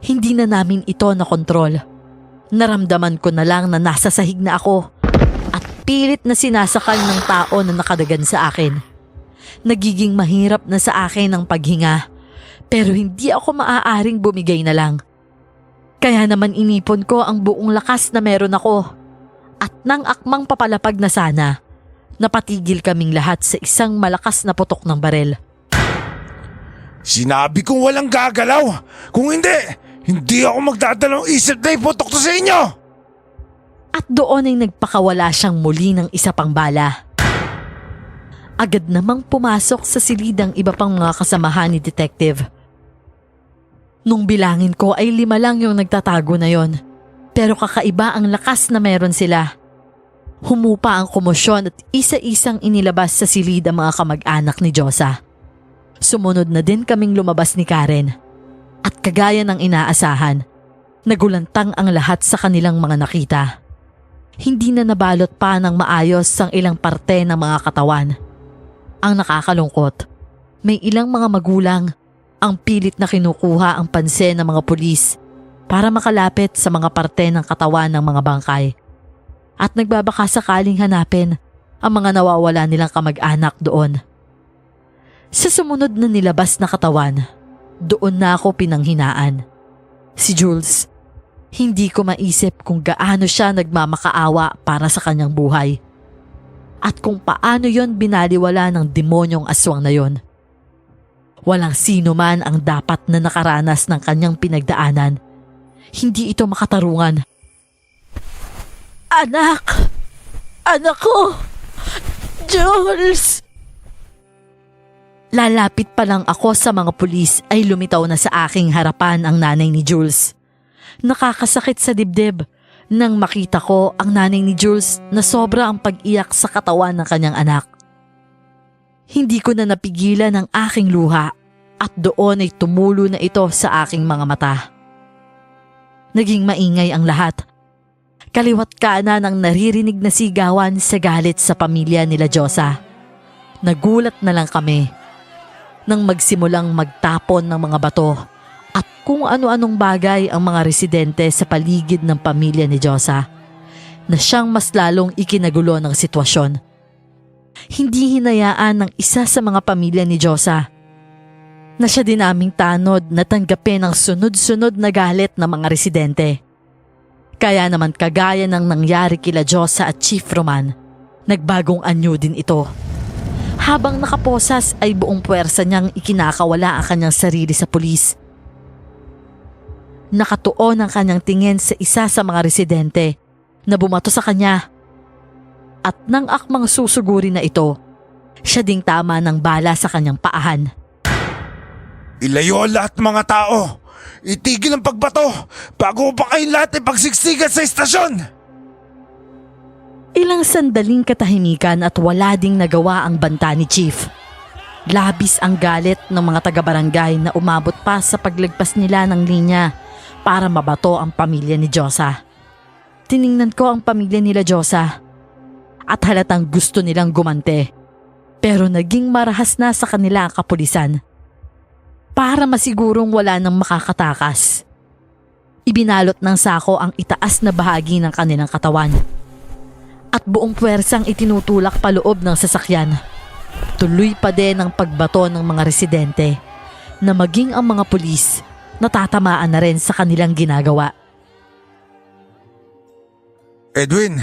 Hindi na namin ito nakontrol. Naramdaman ko na lang na nasa sahig na ako at pilit na sinasakal ng tao na nakadagan sa akin. Nagiging mahirap na sa akin ang paghinga pero hindi ako maaaring bumigay na lang. Kaya naman inipon ko ang buong lakas na meron ako at nang akmang papalapag na sana, napatigil kaming lahat sa isang malakas na putok ng barel. Sinabi kong walang gagalaw! Kung hindi ako magdadalawang isip na iputok to sa inyo! At doon ay nagpakawala siyang muli ng isa pang bala. Agad namang pumasok sa silidang iba pang mga kasamahan ni Detective. Nung bilangin ko ay 5 lang yung nagtatago na yon. Pero kakaiba ang lakas na meron sila. Humupa ang komosyon at isa-isang inilabas sa silid ang mga kamag-anak ni Josa. Sumunod na din kaming lumabas ni Karen. At kagaya ng inaasahan, nagulantang ang lahat sa kanilang mga nakita. Hindi na nabalot pa ng maayos ang ilang parte ng mga katawan. Ang nakakalungkot, may ilang mga magulang ang pilit na kinukuha ang pansin ng mga pulis para makalapit sa mga parte ng katawan ng mga bangkay. At nagbabaka sakaling hanapin ang mga nawawala nilang kamag-anak doon. Sa sumunod na nilabas na katawan, doon na ako pinanghinaan. Si Jules, hindi ko maisip kung gaano siya nagmamakaawa para sa kanyang buhay. At kung paano yon binaliwala ng demonyong aswang na yon. Walang sino man ang dapat na nakaranas ng kanyang pinagdaanan. Hindi ito makatarungan. Anak! Anak ko! Jules! Lalapit pa lang ako sa mga pulis ay lumitaw na sa aking harapan ang nanay ni Jules. Nakakasakit sa dibdib nang makita ko ang nanay ni Jules na sobra ang pag-iyak sa katawan ng kanyang anak. Hindi ko na napigilan ang aking luha at doon ay tumulo na ito sa aking mga mata. Naging maingay ang lahat. Kaliwat kanan ang naririnig na sigawan sa galit sa pamilya nila Josa. Nagulat na lang kami nang magsimulang magtapon ng mga bato at kung ano-anong bagay ang mga residente sa paligid ng pamilya ni Josa na siyang mas lalong ikinagulo ng sitwasyon. Hindi hinayaan ng isa sa mga pamilya ni Josa na siya din aming tanod na tanggapin ang sunod-sunod na galit ng mga residente. Kaya naman kagaya ng nangyari kila Josa at Chief Roman, nagbagong anyo din ito. Habang nakaposas ay buong puwersa niyang ikinakawala ang kanyang sarili sa pulis. Nakatuon ang kanyang tingin sa isa sa mga residente na bumato sa kanya. At nang akmang susuguri na ito, siya ding tama ng bala sa kanyang paahan. Ilayo ang lahat mga tao! Itigil ang pagbato bago pa kayong lahat ipagsiksikan sa istasyon! Ilang sandaling katahimikan at wala ding nagawa ang banta ni Chief. Labis ang galit ng mga taga-barangay na umabot pa sa paglagpas nila ng linya para mabato ang pamilya ni Josa. Tiningnan ko ang pamilya nila Josa at halatang gusto nilang gumante, pero naging marahas na sa kanila ang kapulisan. Para masigurong wala nang makakatakas, ibinalot ng sako ang itaas na bahagi ng kanilang katawan at buong puwersang itinutulak paloob ng sasakyan. Tuloy pa din ang pagbato ng mga residente na maging ang mga pulis natatamaan na rin sa kanilang ginagawa. Edwin,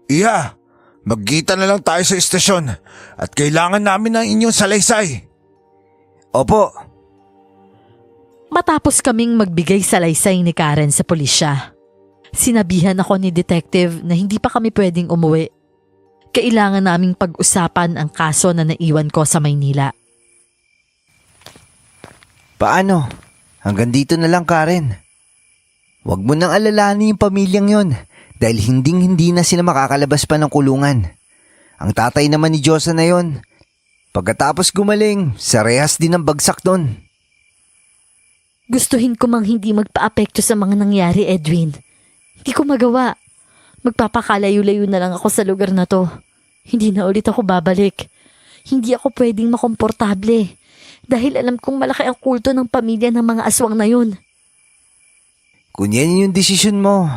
Iha, magkita na lang tayo sa istasyon at kailangan namin ng inyong salaysay. Opo. Matapos kaming magbigay salaysay ni Karen sa pulisya, sinabihan ako ni detective na hindi pa kami pwedeng umuwi. Kailangan naming pag-usapan ang kaso na naiwan ko sa Maynila. Paano? Hanggang dito na lang, Karen. Huwag mo nang alalahanin yung pamilyang yon dahil hindi na sila makakalabas pa ng kulungan. Ang tatay naman ni Josa na yon, pagkatapos gumaling, sa rehas din ang bagsak doon. Gustuhin ko mang hindi magpa-apekto sa mga nangyari, Edwin. Hindi ko magawa. Magpapakalayo-layo na lang ako sa lugar na to. Hindi na ulit ako babalik. Hindi ako pwedeng makomportable dahil alam kong malaki ang kulto ng pamilya ng mga aswang na yun. Kung yan yung desisyon mo,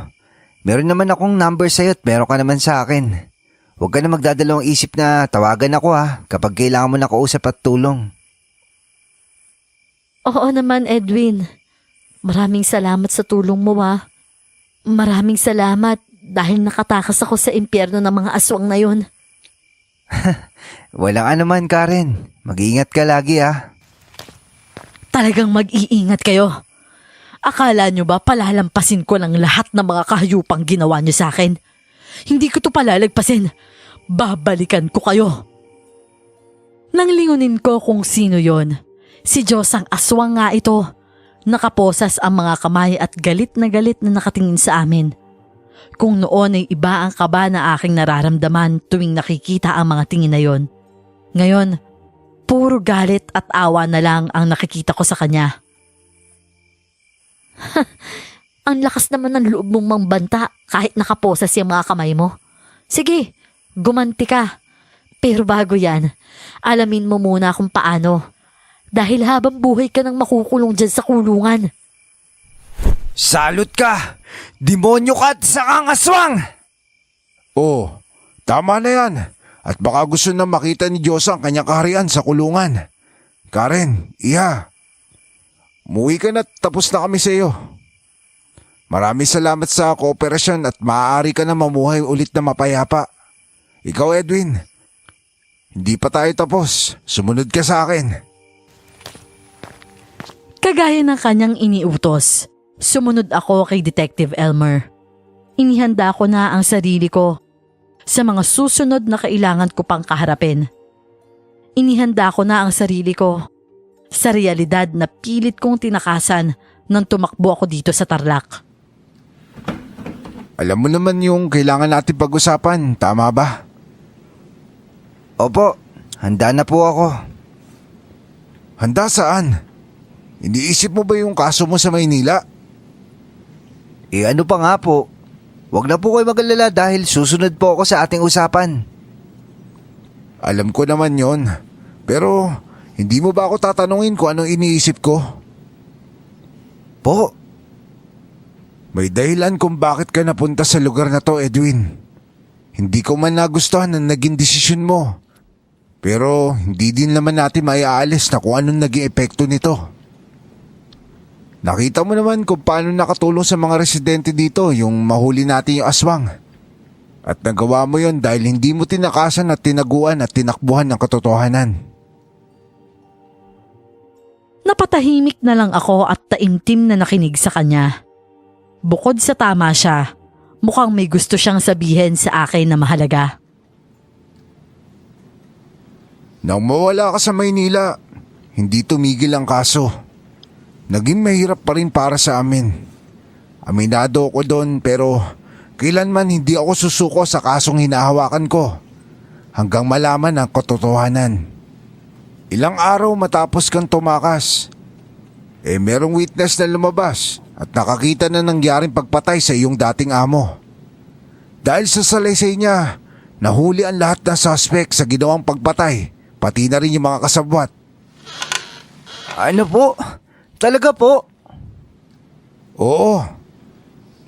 meron naman akong number sa'yo at meron ka naman sa akin. Huwag ka na magdadalawang isip na tawagan ako kapag kailangan mo na kausap at tulong. Oo naman, Edwin. Maraming salamat sa tulong mo Maraming salamat dahil nakatakas ako sa impyerno ng mga aswang na yun. Walang anuman, Karen. Mag-iingat ka lagi Talagang mag-iingat kayo. Akala nyo ba palalampasin ko lang lahat ng mga kahayupang ginawa nyo sa akin? Hindi ko to palalagpasin. Babalikan ko kayo. Nang lingunin ko kung sino yon, si Diyos ang aswang nga ito. Nakaposas ang mga kamay at galit na nakatingin sa amin. Kung noon ay iba ang kaba na aking nararamdaman tuwing nakikita ang mga tingin na yon, ngayon, puro galit at awa na lang ang nakikita ko sa kanya. Ang lakas naman ng loob mong mangbanta kahit nakaposas yung mga kamay mo. Sige, gumanti ka. Pero bago yan, alamin mo muna kung paano. Dahil habang buhay ka nang makukulong dyan sa kulungan. Salot ka! Demonyo ka at sakang aswang! Oh, tama na yan. At baka gusto na makita ni Diyos ang kanyang kaharian sa kulungan. Karen, Iha, umuwi ka na, tapos na kami sa iyo. Maraming salamat sa kooperasyon at maaari ka na mamuhay ulit na mapayapa. Ikaw, Edwin, hindi pa tayo tapos. Sumunod ka sa akin. Kagaya ng kanyang iniutos, sumunod ako kay Detective Elmer. Inihanda ko na ang sarili ko. sa mga susunod na kailangan ko pang kaharapin. Inihanda ko na ang sarili ko sa realidad na pilit kong tinakasan nang tumakbo ako dito sa Tarlac. Alam mo naman yung kailangan natin pag-usapan, tama ba? Opo, handa na po ako. Handa saan? Iniisip mo ba yung kaso mo sa Maynila? Ano pa nga po? Huwag na po kayo mag-alala dahil susunod po ako sa ating usapan. Alam ko naman yon. Pero hindi mo ba ako tatanungin kung anong iniisip ko? Po, May dahilan kung bakit ka napunta sa lugar na to, Edwin. Hindi ko man nagustuhan ang naging desisyon mo. Pero hindi din naman natin maiaalis na kung anong naging epekto nito. Nakita mo naman kung paano nakatulong sa mga residente dito yung mahuli natin yung aswang. At nagawa mo yon dahil hindi mo tinakasan at tinaguan at tinakbuhan ng katotohanan. Napatahimik na lang ako at taimtim na nakinig sa kanya. Bukod sa tama siya, mukhang may gusto siyang sabihin sa akin na mahalaga. Nang mawala ka sa Maynila, hindi tumigil ang kaso. Naging mahirap pa rin para sa amin. Aminado ako doon pero kailanman hindi ako susuko sa kasong hinahawakan ko hanggang malaman ang katotohanan. Ilang araw matapos kang tumakas, merong witness na lumabas at nakakita na nangyaring pagpatay sa iyong dating amo. Dahil sa salaysay niya, nahuli ang lahat ng suspect sa ginawang pagpatay, pati na rin yung mga kasabwat. ano po? Talaga po? Oo.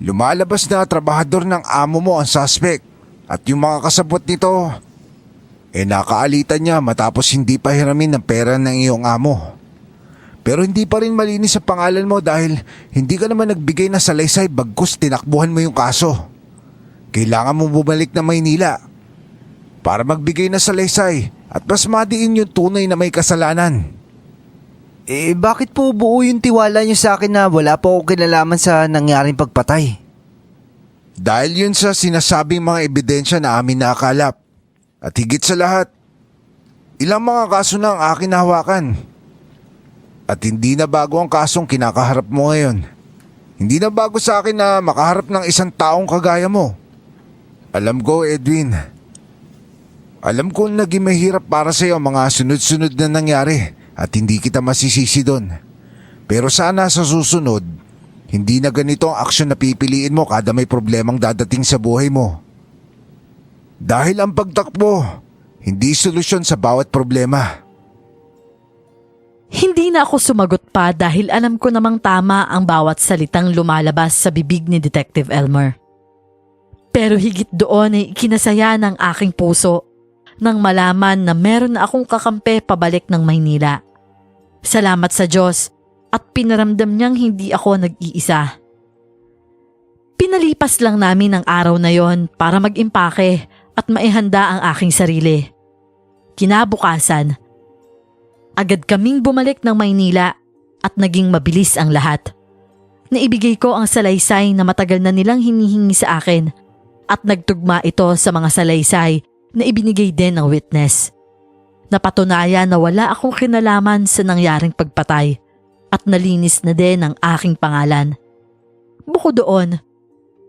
Lumalabas na trabahador ng amo mo ang suspect at yung mga kasabwat nito, nakaalitan niya matapos hindi pa hiramin ng pera ng iyong amo. Pero hindi pa rin malinis sa pangalan mo dahil hindi ka naman nagbigay na salaysay bagkus tinakbuhan mo yung kaso. Kailangan mo bumalik na Maynila para magbigay na salaysay at mas madiin yung tunay na may kasalanan. Bakit po buo yung tiwala niyo sa akin na wala po akong kinalaman sa nangyaring pagpatay? Dahil yun sa sinasabing mga ebidensya na amin nakakalap. At higit sa lahat, ilang mga kaso na ang akin nahawakan. At hindi na bago ang kasong kinakaharap mo ngayon. Hindi na bago sa akin na makaharap ng isang taong kagaya mo. Alam ko, Edwin. Alam ko naging mahirap para sa iyo ang mga sunod-sunod na nangyari at hindi kita masisisi doon. Pero sana sa susunod, hindi na ganito ang aksyon na pipiliin mo kada may problemang dadating sa buhay mo. Dahil ang pagtakbo, hindi solusyon sa bawat problema. Hindi na ako sumagot pa dahil alam ko namang tama ang bawat salitang lumalabas sa bibig ni Detective Elmer. Pero higit doon ay ikinasaya ng aking puso nang malaman na meron na akong kakampi pabalik ng Maynila. Salamat sa Diyos at pinaramdam niyang hindi ako nag-iisa. Pinalipas lang namin ang araw na yon para mag-impake at maihanda ang aking sarili. Kinabukasan, agad kaming bumalik ng Maynila at naging mabilis ang lahat. Naibigay ko ang salaysay na matagal na nilang hinihingi sa akin at nagtugma ito sa mga salaysay na ibinigay din ng witness. Napatunayan na wala akong kinalaman sa nangyaring pagpatay at nalinis na din ang aking pangalan. Bukod doon,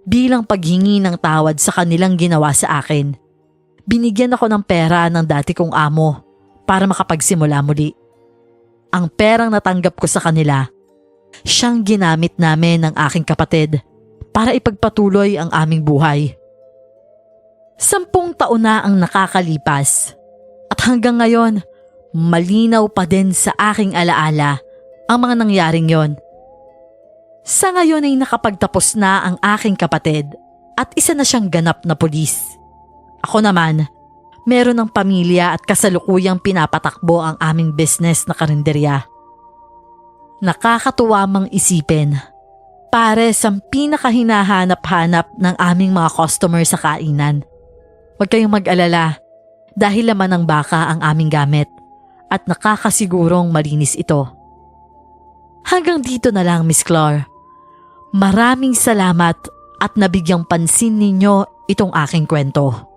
bilang paghingi ng tawad sa kanilang ginawa sa akin, binigyan ako ng pera ng dati kong amo para makapagsimula muli. Ang perang natanggap ko sa kanila, siyang ginamit namin ng aking kapatid para ipagpatuloy ang aming buhay. 10 taon na ang nakakalipas at hanggang ngayon, malinaw pa din sa aking alaala ang mga nangyaring yon. Sa ngayon ay nakapagtapos na ang aking kapatid at isa na siyang ganap na pulis. Ako naman, meron ng pamilya at kasalukuyang pinapatakbo ang aming business na karinderya. Nakakatuwa mang isipin, pares ang pinakahinahanap-hanap ng aming mga customer sa kainan. Huwag kayong mag-alala dahil laman ng baka ang aming gamit at nakakasigurong malinis ito. Hanggang dito na lang, Miss Clar. Maraming salamat at nabigyang pansin ninyo itong aking kwento.